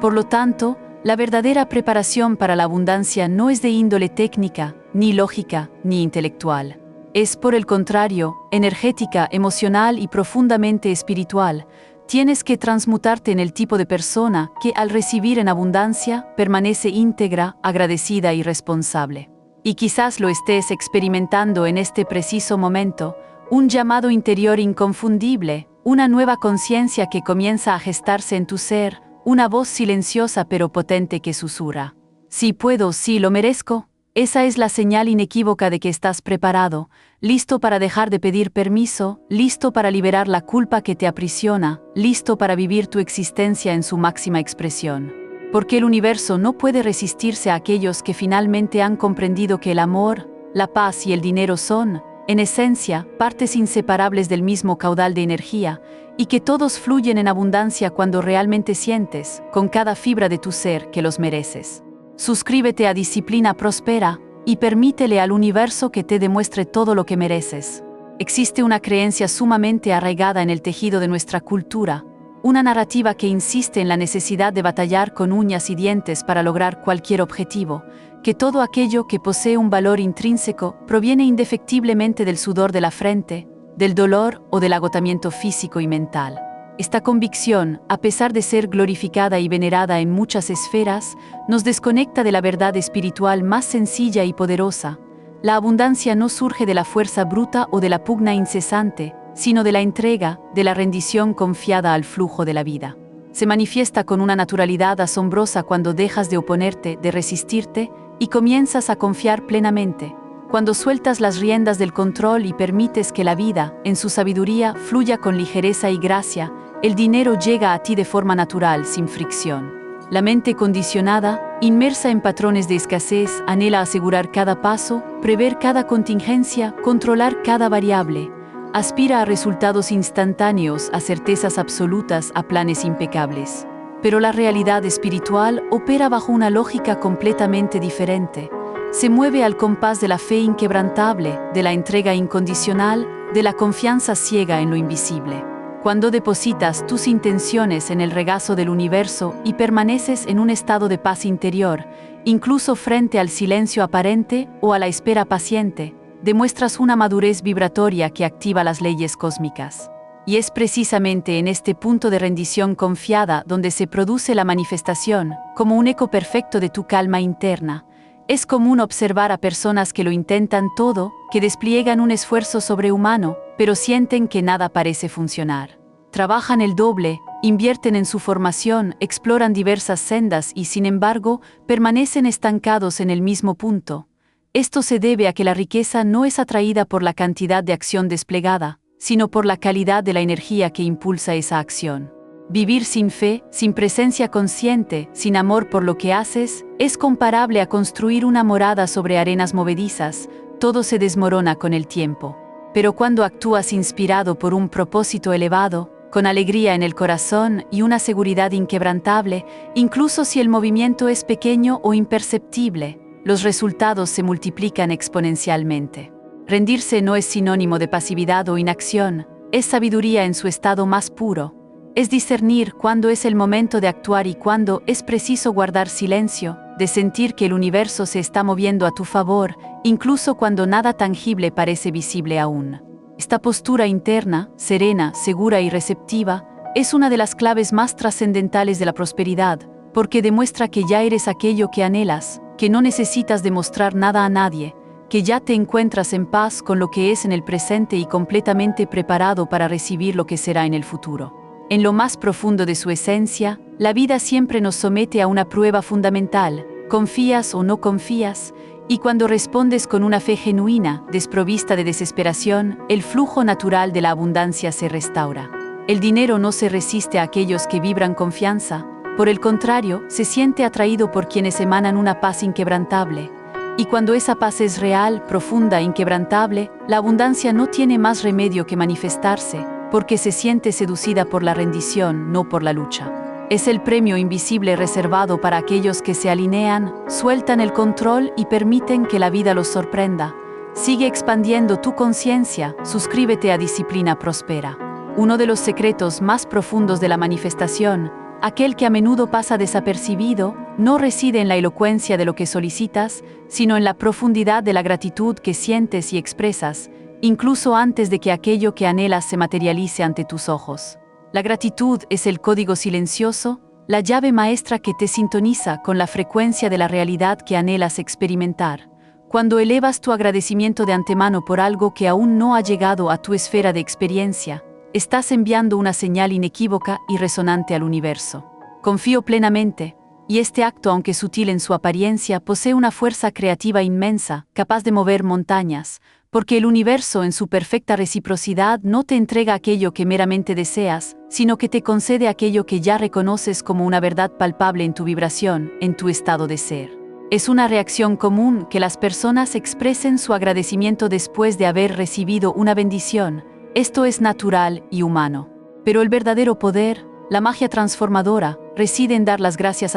Por lo tanto, la verdadera preparación para la abundancia no es de índole técnica, ni lógica, ni intelectual. Es, por el contrario, energética, emocional y profundamente espiritual. Tienes que transmutarte en el tipo de persona que, al recibir en abundancia, permanece íntegra, agradecida y responsable. Y quizás lo estés experimentando en este preciso momento, un llamado interior inconfundible, una nueva conciencia que comienza a gestarse en tu ser, una voz silenciosa pero potente que susurra: sí puedo, sí lo merezco. Esa es la señal inequívoca de que estás preparado, listo para dejar de pedir permiso, listo para liberar la culpa que te aprisiona, listo para vivir tu existencia en su máxima expresión. Porque el universo no puede resistirse a aquellos que finalmente han comprendido que el amor, la paz y el dinero son, en esencia, partes inseparables del mismo caudal de energía, y que todos fluyen en abundancia cuando realmente sientes, con cada fibra de tu ser, que los mereces. Suscríbete a Disciplina Prospera y permítele al universo que te demuestre todo lo que mereces. Existe una creencia sumamente arraigada en el tejido de nuestra cultura, una narrativa que insiste en la necesidad de batallar con uñas y dientes para lograr cualquier objetivo, que todo aquello que posee un valor intrínseco proviene indefectiblemente del sudor de la frente, del dolor o del agotamiento físico y mental. Esta convicción, a pesar de ser glorificada y venerada en muchas esferas, nos desconecta de la verdad espiritual más sencilla y poderosa. La abundancia no surge de la fuerza bruta o de la pugna incesante, sino de la entrega, de la rendición confiada al flujo de la vida. Se manifiesta con una naturalidad asombrosa cuando dejas de oponerte, de resistirte, y comienzas a confiar plenamente. Cuando sueltas las riendas del control y permites que la vida, en su sabiduría, fluya con ligereza y gracia, el dinero llega a ti de forma natural, sin fricción. La mente condicionada, inmersa en patrones de escasez, anhela asegurar cada paso, prever cada contingencia, controlar cada variable. Aspira a resultados instantáneos, a certezas absolutas, a planes impecables. Pero la realidad espiritual opera bajo una lógica completamente diferente. Se mueve al compás de la fe inquebrantable, de la entrega incondicional, de la confianza ciega en lo invisible. Cuando depositas tus intenciones en el regazo del universo y permaneces en un estado de paz interior, incluso frente al silencio aparente o a la espera paciente, demuestras una madurez vibratoria que activa las leyes cósmicas. Y es precisamente en este punto de rendición confiada donde se produce la manifestación, como un eco perfecto de tu calma interna. Es común observar a personas que lo intentan todo, que despliegan un esfuerzo sobrehumano, pero sienten que nada parece funcionar. Trabajan el doble, invierten en su formación, exploran diversas sendas y, sin embargo, permanecen estancados en el mismo punto. Esto se debe a que la riqueza no es atraída por la cantidad de acción desplegada, sino por la calidad de la energía que impulsa esa acción. Vivir sin fe, sin presencia consciente, sin amor por lo que haces, es comparable a construir una morada sobre arenas movedizas. Todo se desmorona con el tiempo. Pero cuando actúas inspirado por un propósito elevado, con alegría en el corazón y una seguridad inquebrantable, incluso si el movimiento es pequeño o imperceptible, los resultados se multiplican exponencialmente. Rendirse no es sinónimo de pasividad o inacción, es sabiduría en su estado más puro. Es discernir cuándo es el momento de actuar y cuándo es preciso guardar silencio, de sentir que el universo se está moviendo a tu favor, incluso cuando nada tangible parece visible aún. Esta postura interna, serena, segura y receptiva, es una de las claves más trascendentales de la prosperidad, porque demuestra que ya eres aquello que anhelas, que no necesitas demostrar nada a nadie, que ya te encuentras en paz con lo que es en el presente y completamente preparado para recibir lo que será en el futuro. En lo más profundo de su esencia, la vida siempre nos somete a una prueba fundamental: confías o no confías, y cuando respondes con una fe genuina, desprovista de desesperación, el flujo natural de la abundancia se restaura. El dinero no se resiste a aquellos que vibran confianza, por el contrario, se siente atraído por quienes emanan una paz inquebrantable. Y cuando esa paz es real, profunda, inquebrantable, la abundancia no tiene más remedio que manifestarse, porque se siente seducida por la rendición, no por la lucha. Es el premio invisible reservado para aquellos que se alinean, sueltan el control y permiten que la vida los sorprenda. Sigue expandiendo tu conciencia, suscríbete a Disciplina Prospera. Uno de los secretos más profundos de la manifestación, aquel que a menudo pasa desapercibido, no reside en la elocuencia de lo que solicitas, sino en la profundidad de la gratitud que sientes y expresas, incluso antes de que aquello que anhelas se materialice ante tus ojos. La gratitud es el código silencioso, la llave maestra que te sintoniza con la frecuencia de la realidad que anhelas experimentar. Cuando elevas tu agradecimiento de antemano por algo que aún no ha llegado a tu esfera de experiencia, estás enviando una señal inequívoca y resonante al universo. Confío plenamente, y este acto, aunque sutil en su apariencia, posee una fuerza creativa inmensa, capaz de mover montañas, porque el universo en su perfecta reciprocidad no te entrega aquello que meramente deseas, sino que te concede aquello que ya reconoces como una verdad palpable en tu vibración, en tu estado de ser. Es una reacción común que las personas expresen su agradecimiento después de haber recibido una bendición. Esto es natural y humano. Pero el verdadero poder, la magia transformadora, reside en dar las gracias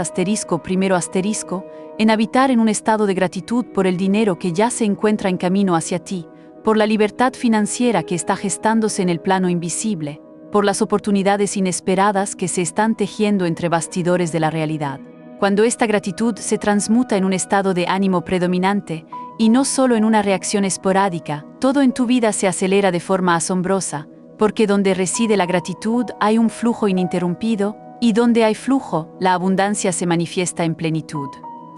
primero en habitar en un estado de gratitud por el dinero que ya se encuentra en camino hacia ti, por la libertad financiera que está gestándose en el plano invisible, por las oportunidades inesperadas que se están tejiendo entre bastidores de la realidad. Cuando esta gratitud se transmuta en un estado de ánimo predominante, y no solo en una reacción esporádica, todo en tu vida se acelera de forma asombrosa, porque donde reside la gratitud hay un flujo ininterrumpido, y donde hay flujo, la abundancia se manifiesta en plenitud.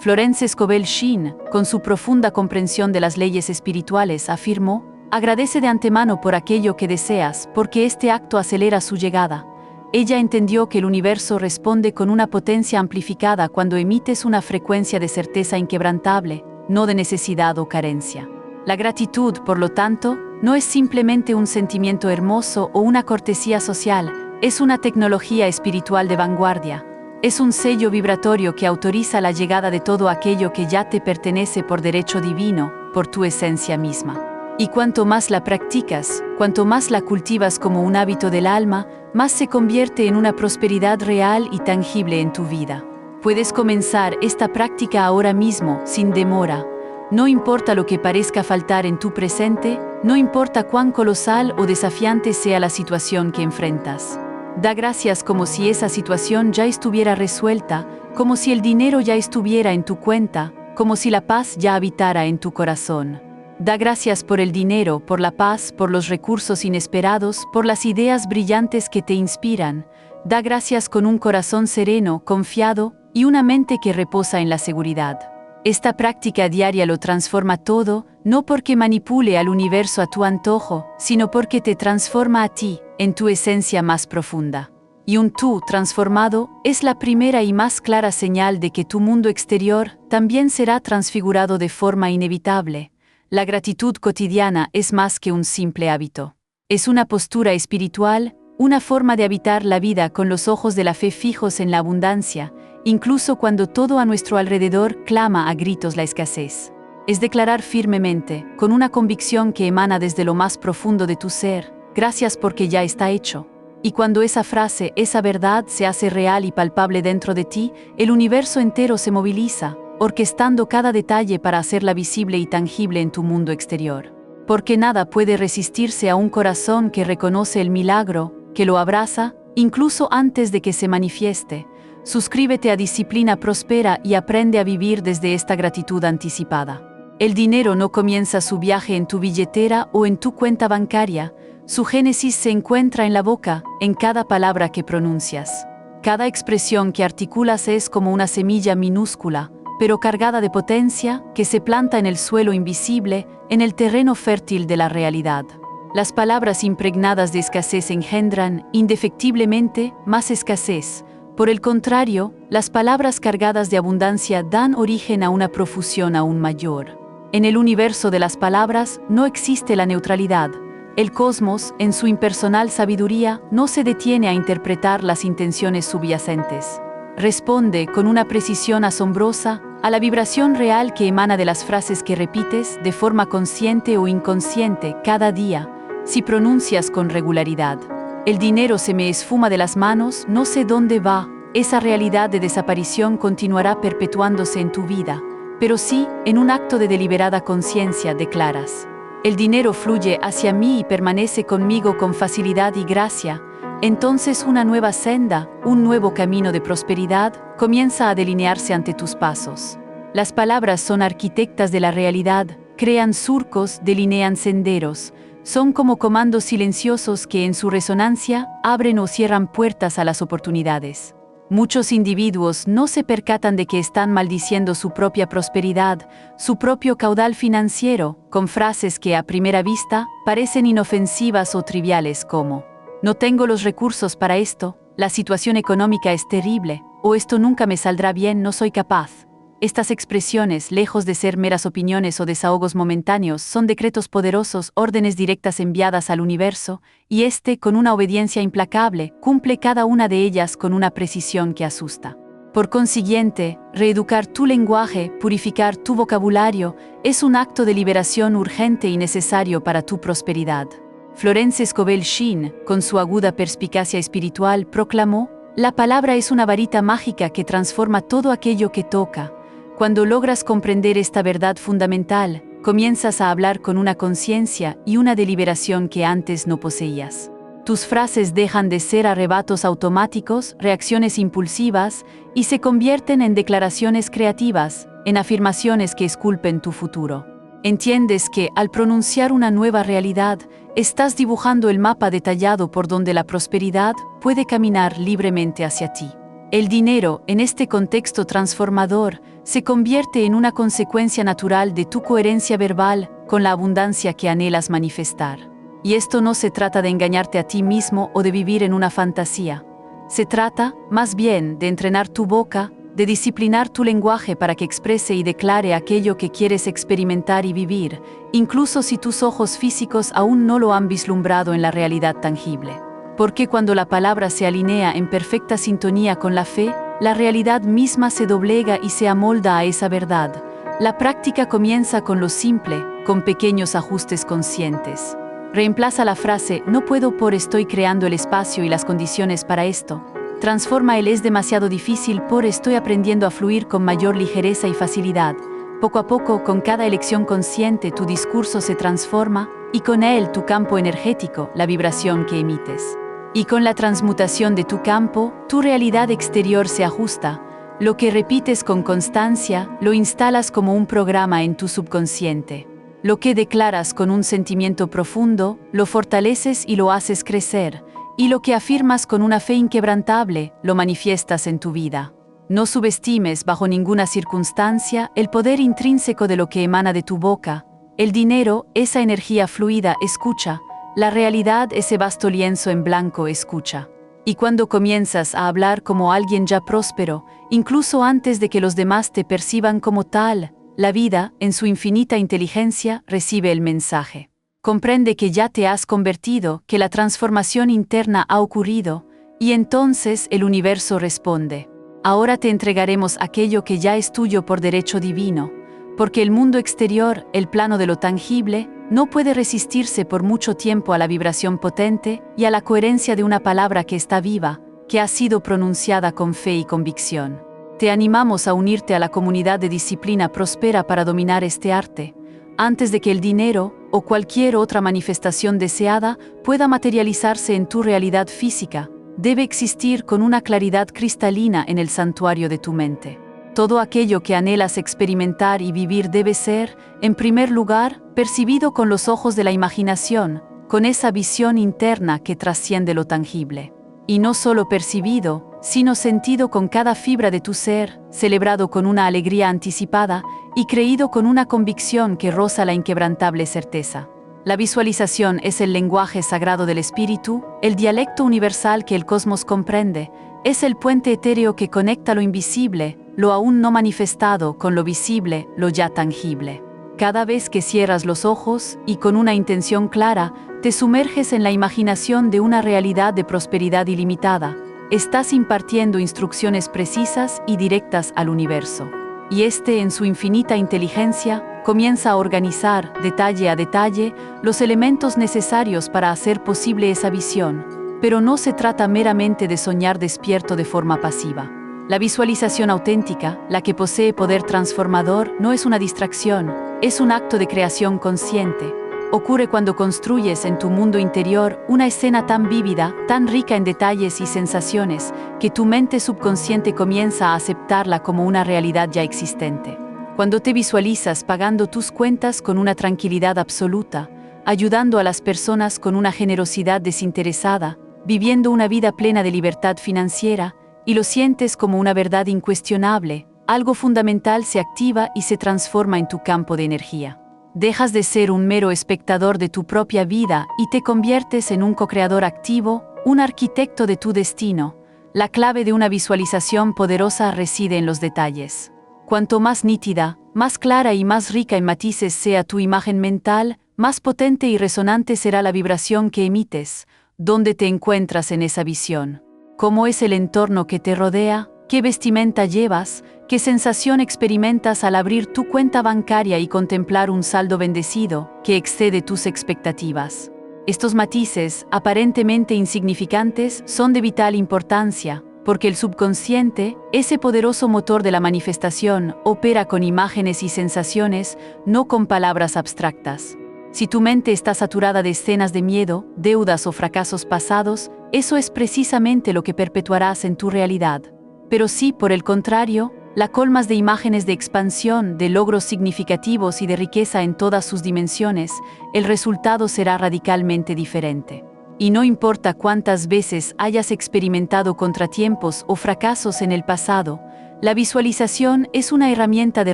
Florence Scovel Shinn, con su profunda comprensión de las leyes espirituales, afirmó: agradece de antemano por aquello que deseas, porque este acto acelera su llegada. Ella entendió que el universo responde con una potencia amplificada cuando emites una frecuencia de certeza inquebrantable, no de necesidad o carencia. La gratitud, por lo tanto, no es simplemente un sentimiento hermoso o una cortesía social, es una tecnología espiritual de vanguardia. Es un sello vibratorio que autoriza la llegada de todo aquello que ya te pertenece por derecho divino, por tu esencia misma. Y cuanto más la practicas, cuanto más la cultivas como un hábito del alma, más se convierte en una prosperidad real y tangible en tu vida. Puedes comenzar esta práctica ahora mismo, sin demora. No importa lo que parezca faltar en tu presente, no importa cuán colosal o desafiante sea la situación que enfrentas. Da gracias como si esa situación ya estuviera resuelta, como si el dinero ya estuviera en tu cuenta, como si la paz ya habitara en tu corazón. Da gracias por el dinero, por la paz, por los recursos inesperados, por las ideas brillantes que te inspiran. Da gracias con un corazón sereno, confiado, y una mente que reposa en la seguridad. Esta práctica diaria lo transforma todo, no porque manipule al universo a tu antojo, sino porque te transforma a ti, en tu esencia más profunda. Y un tú transformado es la primera y más clara señal de que tu mundo exterior también será transfigurado de forma inevitable. La gratitud cotidiana es más que un simple hábito. Es una postura espiritual, una forma de habitar la vida con los ojos de la fe fijos en la abundancia, incluso cuando todo a nuestro alrededor clama a gritos la escasez. Es declarar firmemente, con una convicción que emana desde lo más profundo de tu ser: gracias porque ya está hecho. Y cuando esa frase, esa verdad se hace real y palpable dentro de ti, el universo entero se moviliza, orquestando cada detalle para hacerla visible y tangible en tu mundo exterior. Porque nada puede resistirse a un corazón que reconoce el milagro, que lo abraza, incluso antes de que se manifieste. Suscríbete a Disciplina Próspera y aprende a vivir desde esta gratitud anticipada. El dinero no comienza su viaje en tu billetera o en tu cuenta bancaria, su génesis se encuentra en la boca, en cada palabra que pronuncias. Cada expresión que articulas es como una semilla minúscula, pero cargada de potencia, que se planta en el suelo invisible, en el terreno fértil de la realidad. Las palabras impregnadas de escasez engendran, indefectiblemente, más escasez. Por el contrario, las palabras cargadas de abundancia dan origen a una profusión aún mayor. En el universo de las palabras no existe la neutralidad. El cosmos, en su impersonal sabiduría, no se detiene a interpretar las intenciones subyacentes. Responde con una precisión asombrosa a la vibración real que emana de las frases que repites de forma consciente o inconsciente cada día, si pronuncias con regularidad. El dinero se me esfuma de las manos, no sé dónde va. Esa realidad de desaparición continuará perpetuándose en tu vida, pero sí, en un acto de deliberada conciencia, declaras: el dinero fluye hacia mí y permanece conmigo con facilidad y gracia. Entonces una nueva senda, un nuevo camino de prosperidad, comienza a delinearse ante tus pasos. Las palabras son arquitectas de la realidad, crean surcos, delinean senderos. son como comandos silenciosos que en su resonancia abren o cierran puertas a las oportunidades. Muchos individuos no se percatan de que están maldiciendo su propia prosperidad, su propio caudal financiero, con frases que a primera vista parecen inofensivas o triviales como «No tengo los recursos para esto», «La situación económica es terrible», o «Esto nunca me saldrá bien, no soy capaz». Estas expresiones, lejos de ser meras opiniones o desahogos momentáneos, son decretos poderosos, órdenes directas enviadas al universo, y con una obediencia implacable, cumple cada una de ellas con una precisión que asusta. Por consiguiente, reeducar tu lenguaje, purificar tu vocabulario, es un acto de liberación urgente y necesario para tu prosperidad. Florence Scovel Shinn, con su aguda perspicacia espiritual, proclamó: «La palabra es una varita mágica que transforma todo aquello que toca». Cuando logras comprender esta verdad fundamental, comienzas a hablar con una conciencia y una deliberación que antes no poseías. Tus frases dejan de ser arrebatos automáticos, reacciones impulsivas, y se convierten en declaraciones creativas, en afirmaciones que esculpen tu futuro. Entiendes que, al pronunciar una nueva realidad, estás dibujando el mapa detallado por donde la prosperidad puede caminar libremente hacia ti. El dinero, en este contexto transformador, se convierte en una consecuencia natural de tu coherencia verbal con la abundancia que anhelas manifestar. Y esto no se trata de engañarte a ti mismo o de vivir en una fantasía. Se trata, más bien, de entrenar tu boca, de disciplinar tu lenguaje para que exprese y declare aquello que quieres experimentar y vivir, incluso si tus ojos físicos aún no lo han vislumbrado en la realidad tangible. Porque cuando la palabra se alinea en perfecta sintonía con la fe, la realidad misma se doblega y se amolda a esa verdad. La práctica comienza con lo simple, con pequeños ajustes conscientes. Reemplaza la frase «no puedo por estoy creando el espacio y las condiciones para esto». Transforma el «es demasiado difícil» por «estoy aprendiendo a fluir con mayor ligereza y facilidad». Poco a poco, con cada elección consciente, tu discurso se transforma, y con él tu campo energético, la vibración que emites. Y con la transmutación de tu campo, tu realidad exterior se ajusta. Lo que repites con constancia, lo instalas como un programa en tu subconsciente. Lo que declaras con un sentimiento profundo, lo fortaleces y lo haces crecer. Y lo que afirmas con una fe inquebrantable, lo manifiestas en tu vida. No subestimes bajo ninguna circunstancia el poder intrínseco de lo que emana de tu boca. El dinero, esa energía fluida, escucha. La realidad, ese vasto lienzo en blanco, escucha. Y cuando comienzas a hablar como alguien ya próspero, incluso antes de que los demás te perciban como tal, la vida, en su infinita inteligencia, recibe el mensaje. Comprende que ya te has convertido, que la transformación interna ha ocurrido, y entonces el universo responde: «Ahora te entregaremos aquello que ya es tuyo por derecho divino», porque el mundo exterior, el plano de lo tangible, no puede resistirse por mucho tiempo a la vibración potente y a la coherencia de una palabra que está viva, que ha sido pronunciada con fe y convicción. Te animamos a unirte a la comunidad de Disciplina Próspera para dominar este arte, antes de que el dinero, o cualquier otra manifestación deseada, pueda materializarse en tu realidad física. Debe existir con una claridad cristalina en el santuario de tu mente. Todo aquello que anhelas experimentar y vivir debe ser, en primer lugar, percibido con los ojos de la imaginación, con esa visión interna que trasciende lo tangible. Y no solo percibido, sino sentido con cada fibra de tu ser, celebrado con una alegría anticipada y creído con una convicción que roza la inquebrantable certeza. La visualización es el lenguaje sagrado del espíritu, el dialecto universal que el cosmos comprende, es el puente etéreo que conecta lo invisible, lo aún no manifestado, con lo visible, lo ya tangible. Cada vez que cierras los ojos y con una intención clara, te sumerges en la imaginación de una realidad de prosperidad ilimitada. Estás impartiendo instrucciones precisas y directas al universo. Y en su infinita inteligencia, comienza a organizar, detalle a detalle, los elementos necesarios para hacer posible esa visión. Pero no se trata meramente de soñar despierto de forma pasiva. La visualización auténtica, la que posee poder transformador, no es una distracción, es un acto de creación consciente. Ocurre cuando construyes en tu mundo interior una escena tan vívida, tan rica en detalles y sensaciones, que tu mente subconsciente comienza a aceptarla como una realidad ya existente. Cuando te visualizas pagando tus cuentas con una tranquilidad absoluta, ayudando a las personas con una generosidad desinteresada, viviendo una vida plena de libertad financiera, y lo sientes como una verdad incuestionable, algo fundamental se activa y se transforma en tu campo de energía. Dejas de ser un mero espectador de tu propia vida y te conviertes en un co-creador activo, un arquitecto de tu destino. La clave de una visualización poderosa reside en los detalles. Cuanto más nítida, más clara y más rica en matices sea tu imagen mental, más potente y resonante será la vibración que emites. ¿Dónde te encuentras en esa visión? ¿Cómo es el entorno que te rodea? ¿Qué vestimenta llevas? ¿Qué sensación experimentas al abrir tu cuenta bancaria y contemplar un saldo bendecido que excede tus expectativas? Estos matices, aparentemente insignificantes, son de vital importancia, porque el subconsciente, ese poderoso motor de la manifestación, opera con imágenes y sensaciones, no con palabras abstractas. Si tu mente está saturada de escenas de miedo, deudas o fracasos pasados, eso es precisamente lo que perpetuarás en tu realidad. Pero si, por el contrario, la colmas de imágenes de expansión, de logros significativos y de riqueza en todas sus dimensiones, el resultado será radicalmente diferente. Y no importa cuántas veces hayas experimentado contratiempos o fracasos en el pasado, la visualización es una herramienta de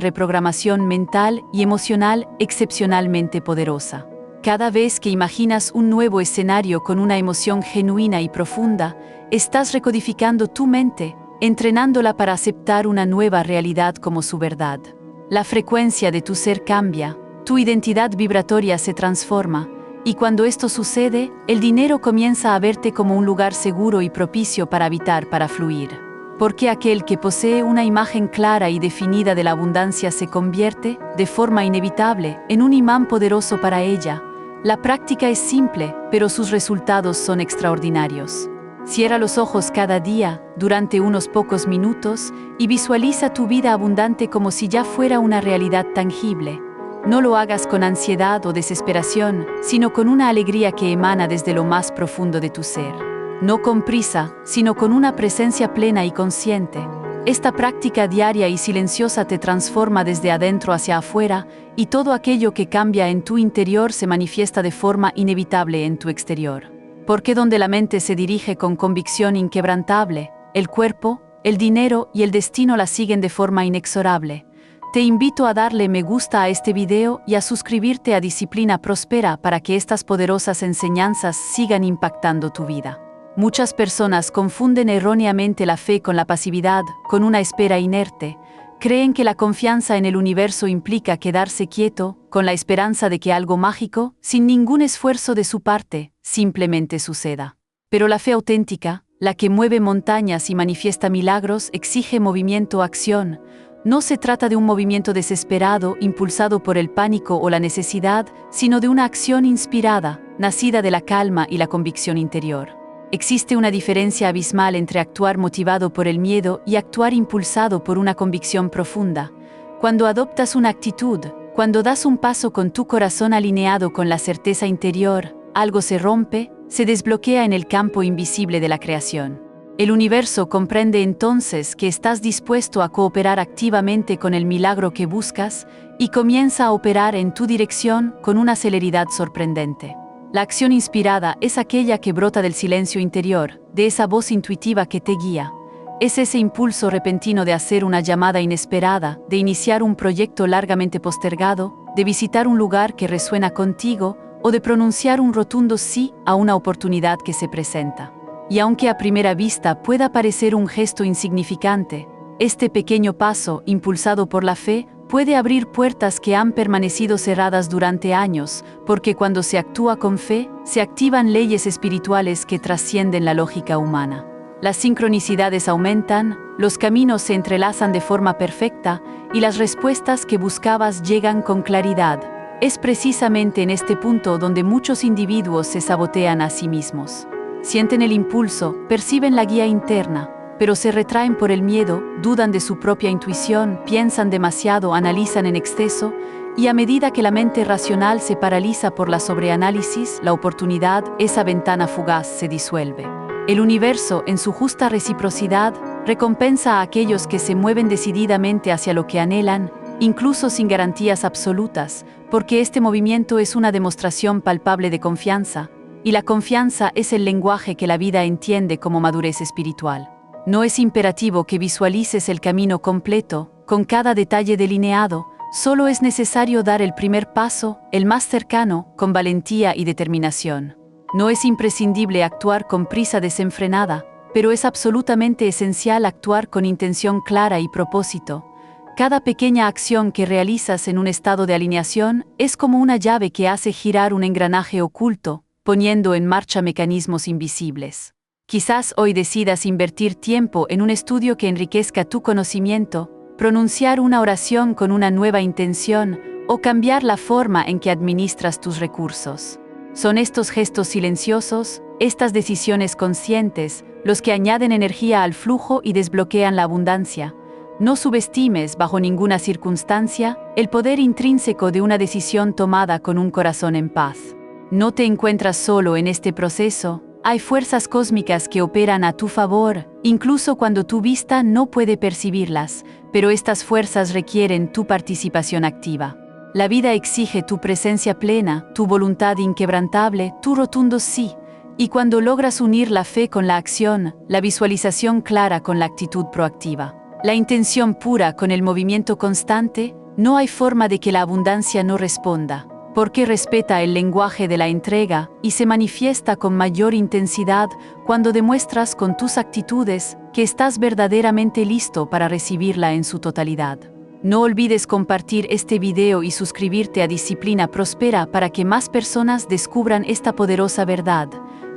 reprogramación mental y emocional excepcionalmente poderosa. Cada vez que imaginas un nuevo escenario con una emoción genuina y profunda, estás recodificando tu mente, entrenándola para aceptar una nueva realidad como su verdad. La frecuencia de tu ser cambia, tu identidad vibratoria se transforma, y cuando esto sucede, el dinero comienza a verte como un lugar seguro y propicio para habitar, para fluir. Porque aquel que posee una imagen clara y definida de la abundancia se convierte, de forma inevitable, en un imán poderoso para ella. La práctica es simple, pero sus resultados son extraordinarios. Cierra los ojos cada día, durante unos pocos minutos, y visualiza tu vida abundante como si ya fuera una realidad tangible. No lo hagas con ansiedad o desesperación, sino con una alegría que emana desde lo más profundo de tu ser. No con prisa, sino con una presencia plena y consciente. Esta práctica diaria y silenciosa te transforma desde adentro hacia afuera, y todo aquello que cambia en tu interior se manifiesta de forma inevitable en tu exterior. Porque donde la mente se dirige con convicción inquebrantable, el cuerpo, el dinero y el destino la siguen de forma inexorable. Te invito a darle me gusta a este video y a suscribirte a Disciplina Próspera para que estas poderosas enseñanzas sigan impactando tu vida. Muchas personas confunden erróneamente la fe con la pasividad, con una espera inerte. Creen que la confianza en el universo implica quedarse quieto, con la esperanza de que algo mágico, sin ningún esfuerzo de su parte, simplemente suceda. Pero la fe auténtica, la que mueve montañas y manifiesta milagros, exige movimiento, acción. No se trata de un movimiento desesperado, impulsado por el pánico o la necesidad, sino de una acción inspirada, nacida de la calma y la convicción interior. Existe una diferencia abismal entre actuar motivado por el miedo y actuar impulsado por una convicción profunda. Cuando adoptas una actitud, cuando das un paso con tu corazón alineado con la certeza interior, algo se rompe, se desbloquea en el campo invisible de la creación. El universo comprende entonces que estás dispuesto a cooperar activamente con el milagro que buscas y comienza a operar en tu dirección con una celeridad sorprendente. La acción inspirada es aquella que brota del silencio interior, de esa voz intuitiva que te guía. Es ese impulso repentino de hacer una llamada inesperada, de iniciar un proyecto largamente postergado, de visitar un lugar que resuena contigo o de pronunciar un rotundo sí a una oportunidad que se presenta. Y aunque a primera vista pueda parecer un gesto insignificante, este pequeño paso, impulsado por la fe, puede abrir puertas que han permanecido cerradas durante años, porque cuando se actúa con fe, se activan leyes espirituales que trascienden la lógica humana. Las sincronicidades aumentan, los caminos se entrelazan de forma perfecta y las respuestas que buscabas llegan con claridad. Es precisamente en este punto donde muchos individuos se sabotean a sí mismos. Sienten el impulso, perciben la guía interna, pero se retraen por el miedo, dudan de su propia intuición, piensan demasiado, analizan en exceso, y a medida que la mente racional se paraliza por la sobreanálisis, la oportunidad, esa ventana fugaz, se disuelve. El universo, en su justa reciprocidad, recompensa a aquellos que se mueven decididamente hacia lo que anhelan, incluso sin garantías absolutas, porque este movimiento es una demostración palpable de confianza, y la confianza es el lenguaje que la vida entiende como madurez espiritual. No es imperativo que visualices el camino completo, con cada detalle delineado, solo es necesario dar el primer paso, el más cercano, con valentía y determinación. No es imprescindible actuar con prisa desenfrenada, pero es absolutamente esencial actuar con intención clara y propósito. Cada pequeña acción que realizas en un estado de alineación es como una llave que hace girar un engranaje oculto, poniendo en marcha mecanismos invisibles. Quizás hoy decidas invertir tiempo en un estudio que enriquezca tu conocimiento, pronunciar una oración con una nueva intención o cambiar la forma en que administras tus recursos. Son estos gestos silenciosos, estas decisiones conscientes, los que añaden energía al flujo y desbloquean la abundancia. No subestimes, bajo ninguna circunstancia, el poder intrínseco de una decisión tomada con un corazón en paz. No te encuentras solo en este proceso, hay fuerzas cósmicas que operan a tu favor, incluso cuando tu vista no puede percibirlas, pero estas fuerzas requieren tu participación activa. La vida exige tu presencia plena, tu voluntad inquebrantable, tu rotundo sí. Y cuando logras unir la fe con la acción, la visualización clara con la actitud proactiva, la intención pura con el movimiento constante, no hay forma de que la abundancia no responda, porque respeta el lenguaje de la entrega y se manifiesta con mayor intensidad cuando demuestras con tus actitudes que estás verdaderamente listo para recibirla en su totalidad. No olvides compartir este video y suscribirte a Disciplina Próspera para que más personas descubran esta poderosa verdad.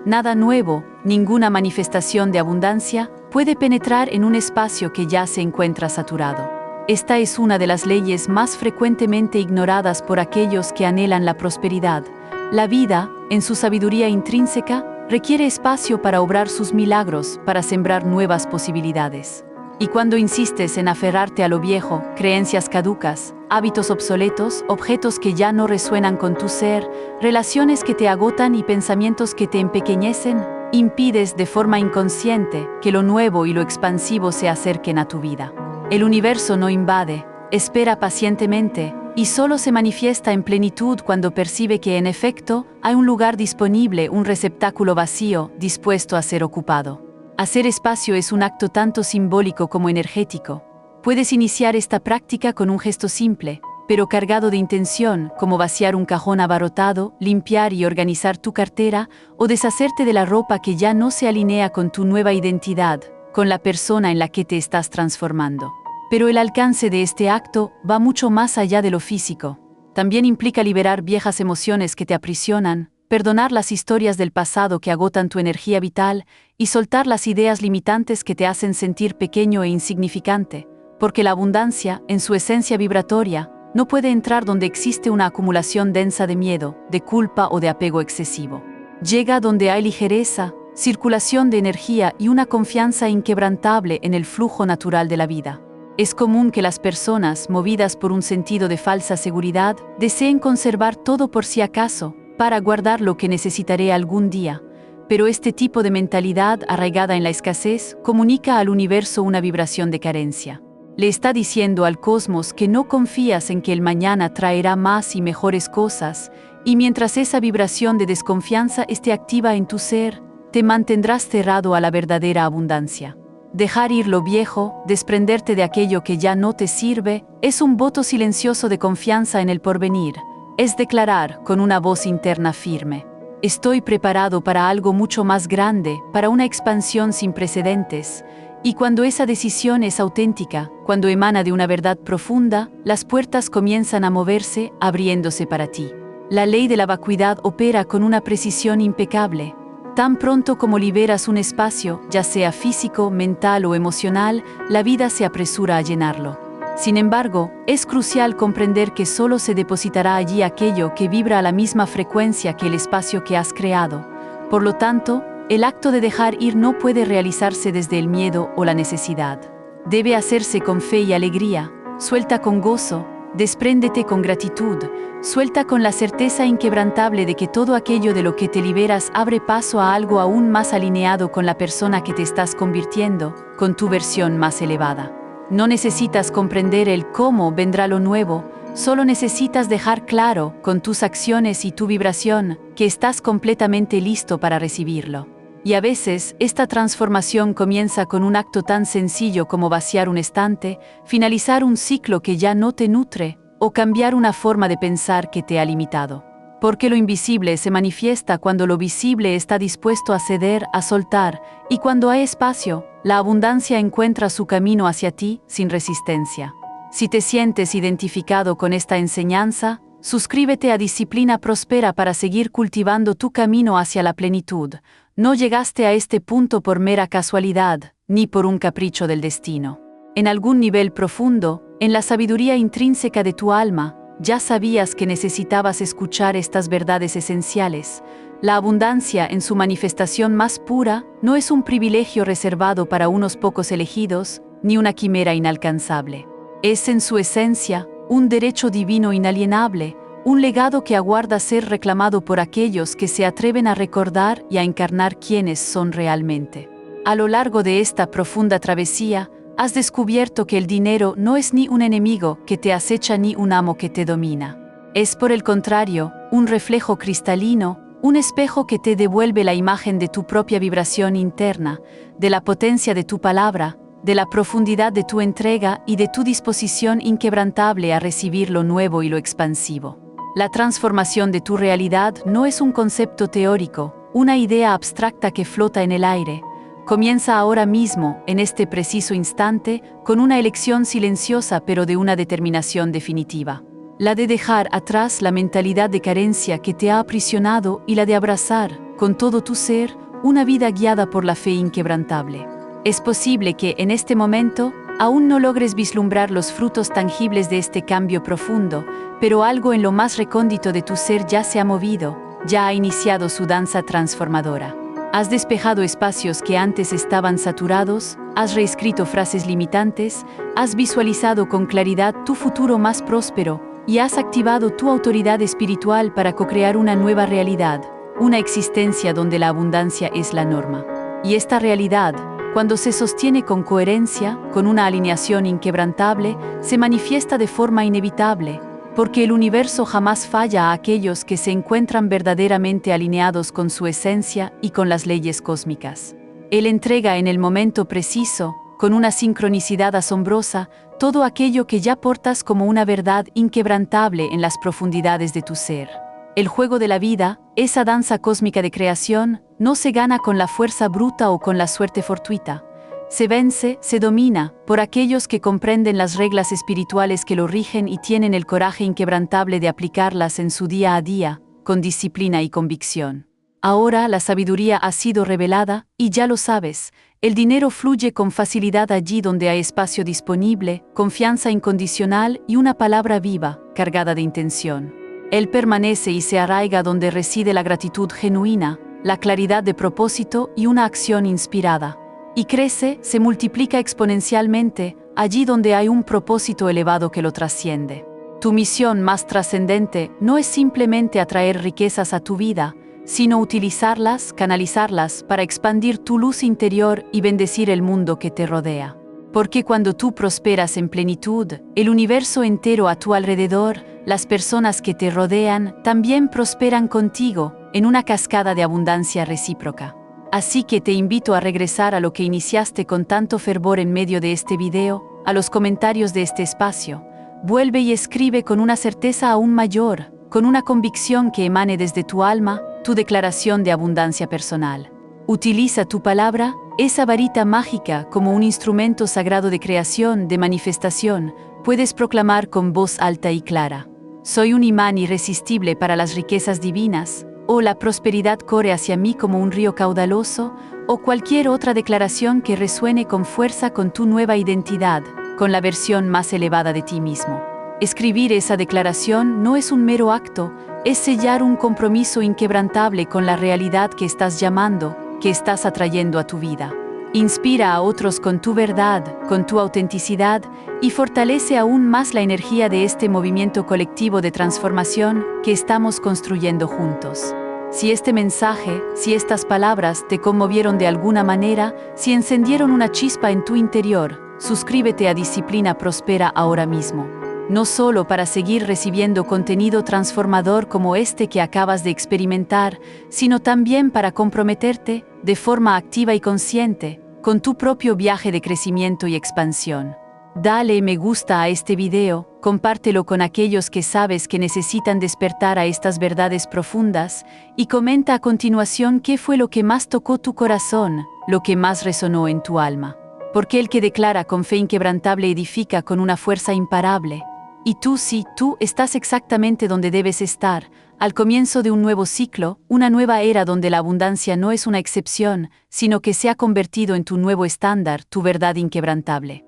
Nada nuevo, ninguna manifestación de abundancia puede penetrar en un espacio que ya se encuentra saturado. Esta es una de las leyes más frecuentemente ignoradas por aquellos que anhelan la prosperidad. La vida, en su sabiduría intrínseca, requiere espacio para obrar sus milagros, para sembrar nuevas posibilidades. Y cuando insistes en aferrarte a lo viejo, creencias caducas, hábitos obsoletos, objetos que ya no resuenan con tu ser, relaciones que te agotan y pensamientos que te empequeñecen, impides de forma inconsciente que lo nuevo y lo expansivo se acerquen a tu vida. El universo no invade, espera pacientemente, y solo se manifiesta en plenitud cuando percibe que en efecto hay un lugar disponible, un receptáculo vacío, dispuesto a ser ocupado. Hacer espacio es un acto tanto simbólico como energético. Puedes iniciar esta práctica con un gesto simple, pero cargado de intención, como vaciar un cajón abarrotado, limpiar y organizar tu cartera, o deshacerte de la ropa que ya no se alinea con tu nueva identidad, con la persona en la que te estás transformando. Pero el alcance de este acto va mucho más allá de lo físico. También implica liberar viejas emociones que te aprisionan, perdonar las historias del pasado que agotan tu energía vital y soltar las ideas limitantes que te hacen sentir pequeño e insignificante, porque la abundancia, en su esencia vibratoria, no puede entrar donde existe una acumulación densa de miedo, de culpa o de apego excesivo. Llega donde hay ligereza, circulación de energía y una confianza inquebrantable en el flujo natural de la vida. Es común que las personas, movidas por un sentido de falsa seguridad, deseen conservar todo por si acaso, para guardar lo que necesitaré algún día, pero este tipo de mentalidad arraigada en la escasez comunica al universo una vibración de carencia. Le está diciendo al cosmos que no confías en que el mañana traerá más y mejores cosas, y mientras esa vibración de desconfianza esté activa en tu ser, te mantendrás cerrado a la verdadera abundancia. Dejar ir lo viejo, desprenderte de aquello que ya no te sirve, es un voto silencioso de confianza en el porvenir. Es declarar, con una voz interna firme: estoy preparado para algo mucho más grande, para una expansión sin precedentes. Y cuando esa decisión es auténtica, cuando emana de una verdad profunda, las puertas comienzan a moverse, abriéndose para ti. La ley de la vacuidad opera con una precisión impecable. Tan pronto como liberas un espacio, ya sea físico, mental o emocional, la vida se apresura a llenarlo. Sin embargo, es crucial comprender que solo se depositará allí aquello que vibra a la misma frecuencia que el espacio que has creado. Por lo tanto, el acto de dejar ir no puede realizarse desde el miedo o la necesidad. Debe hacerse con fe y alegría, suelta con gozo, despréndete con gratitud, suelta con la certeza inquebrantable de que todo aquello de lo que te liberas abre paso a algo aún más alineado con la persona que te estás convirtiendo, con tu versión más elevada. No necesitas comprender el cómo vendrá lo nuevo, solo necesitas dejar claro, con tus acciones y tu vibración, que estás completamente listo para recibirlo. Y a veces, esta transformación comienza con un acto tan sencillo como vaciar un estante, finalizar un ciclo que ya no te nutre, o cambiar una forma de pensar que te ha limitado. Porque lo invisible se manifiesta cuando lo visible está dispuesto a ceder, a soltar, y cuando hay espacio, la abundancia encuentra su camino hacia ti sin resistencia. Si te sientes identificado con esta enseñanza, suscríbete a Disciplina Próspera para seguir cultivando tu camino hacia la plenitud. No llegaste a este punto por mera casualidad, ni por un capricho del destino. En algún nivel profundo, en la sabiduría intrínseca de tu alma, ya sabías que necesitabas escuchar estas verdades esenciales. La abundancia en su manifestación más pura no es un privilegio reservado para unos pocos elegidos, ni una quimera inalcanzable. Es en su esencia un derecho divino inalienable, un legado que aguarda ser reclamado por aquellos que se atreven a recordar y a encarnar quiénes son realmente. A lo largo de esta profunda travesía, has descubierto que el dinero no es ni un enemigo que te acecha ni un amo que te domina. Es por el contrario, un reflejo cristalino, un espejo que te devuelve la imagen de tu propia vibración interna, de la potencia de tu palabra, de la profundidad de tu entrega y de tu disposición inquebrantable a recibir lo nuevo y lo expansivo. La transformación de tu realidad no es un concepto teórico, una idea abstracta que flota en el aire. Comienza ahora mismo, en este preciso instante, con una elección silenciosa pero de una determinación definitiva. La de dejar atrás la mentalidad de carencia que te ha aprisionado y la de abrazar, con todo tu ser, una vida guiada por la fe inquebrantable. Es posible que, en este momento, aún no logres vislumbrar los frutos tangibles de este cambio profundo, pero algo en lo más recóndito de tu ser ya se ha movido, ya ha iniciado su danza transformadora. Has despejado espacios que antes estaban saturados, has reescrito frases limitantes, has visualizado con claridad tu futuro más próspero y has activado tu autoridad espiritual para co-crear una nueva realidad, una existencia donde la abundancia es la norma. Y esta realidad, cuando se sostiene con coherencia, con una alineación inquebrantable, se manifiesta de forma inevitable, porque el universo jamás falla a aquellos que se encuentran verdaderamente alineados con su esencia y con las leyes cósmicas. Él entrega en el momento preciso, con una sincronicidad asombrosa, todo aquello que ya portas como una verdad inquebrantable en las profundidades de tu ser. El juego de la vida, esa danza cósmica de creación, no se gana con la fuerza bruta o con la suerte fortuita. Se vence, se domina, por aquellos que comprenden las reglas espirituales que lo rigen y tienen el coraje inquebrantable de aplicarlas en su día a día, con disciplina y convicción. Ahora la sabiduría ha sido revelada, y ya lo sabes, el dinero fluye con facilidad allí donde hay espacio disponible, confianza incondicional y una palabra viva, cargada de intención. Él permanece y se arraiga donde reside la gratitud genuina, la claridad de propósito y una acción inspirada. Y crece, se multiplica exponencialmente, allí donde hay un propósito elevado que lo trasciende. Tu misión más trascendente no es simplemente atraer riquezas a tu vida, sino utilizarlas, canalizarlas para expandir tu luz interior y bendecir el mundo que te rodea. Porque cuando tú prosperas en plenitud, el universo entero a tu alrededor, las personas que te rodean, también prosperan contigo, en una cascada de abundancia recíproca. Así que te invito a regresar a lo que iniciaste con tanto fervor en medio de este video, a los comentarios de este espacio. Vuelve y escribe con una certeza aún mayor, con una convicción que emane desde tu alma, tu declaración de abundancia personal. Utiliza tu palabra, esa varita mágica, como un instrumento sagrado de creación, de manifestación. Puedes proclamar con voz alta y clara: soy un imán irresistible para las riquezas divinas, o la prosperidad corre hacia mí como un río caudaloso, o cualquier otra declaración que resuene con fuerza con tu nueva identidad, con la versión más elevada de ti mismo. Escribir esa declaración no es un mero acto, es sellar un compromiso inquebrantable con la realidad que estás llamando, que estás atrayendo a tu vida. Inspira a otros con tu verdad, con tu autenticidad, y fortalece aún más la energía de este movimiento colectivo de transformación que estamos construyendo juntos. Si este mensaje, si estas palabras te conmovieron de alguna manera, si encendieron una chispa en tu interior, Suscríbete a Disciplina Prospera ahora mismo. No solo para seguir recibiendo contenido transformador como este que acabas de experimentar, sino también para comprometerte, de forma activa y consciente, con tu propio viaje de crecimiento y expansión. Dale me gusta a este video, compártelo con aquellos que sabes que necesitan despertar a estas verdades profundas, y comenta a continuación qué fue lo que más tocó tu corazón, lo que más resonó en tu alma. Porque el que declara con fe inquebrantable edifica con una fuerza imparable. Y tú sí, tú estás exactamente donde debes estar, al comienzo de un nuevo ciclo, una nueva era donde la abundancia no es una excepción, sino que se ha convertido en tu nuevo estándar, tu verdad inquebrantable.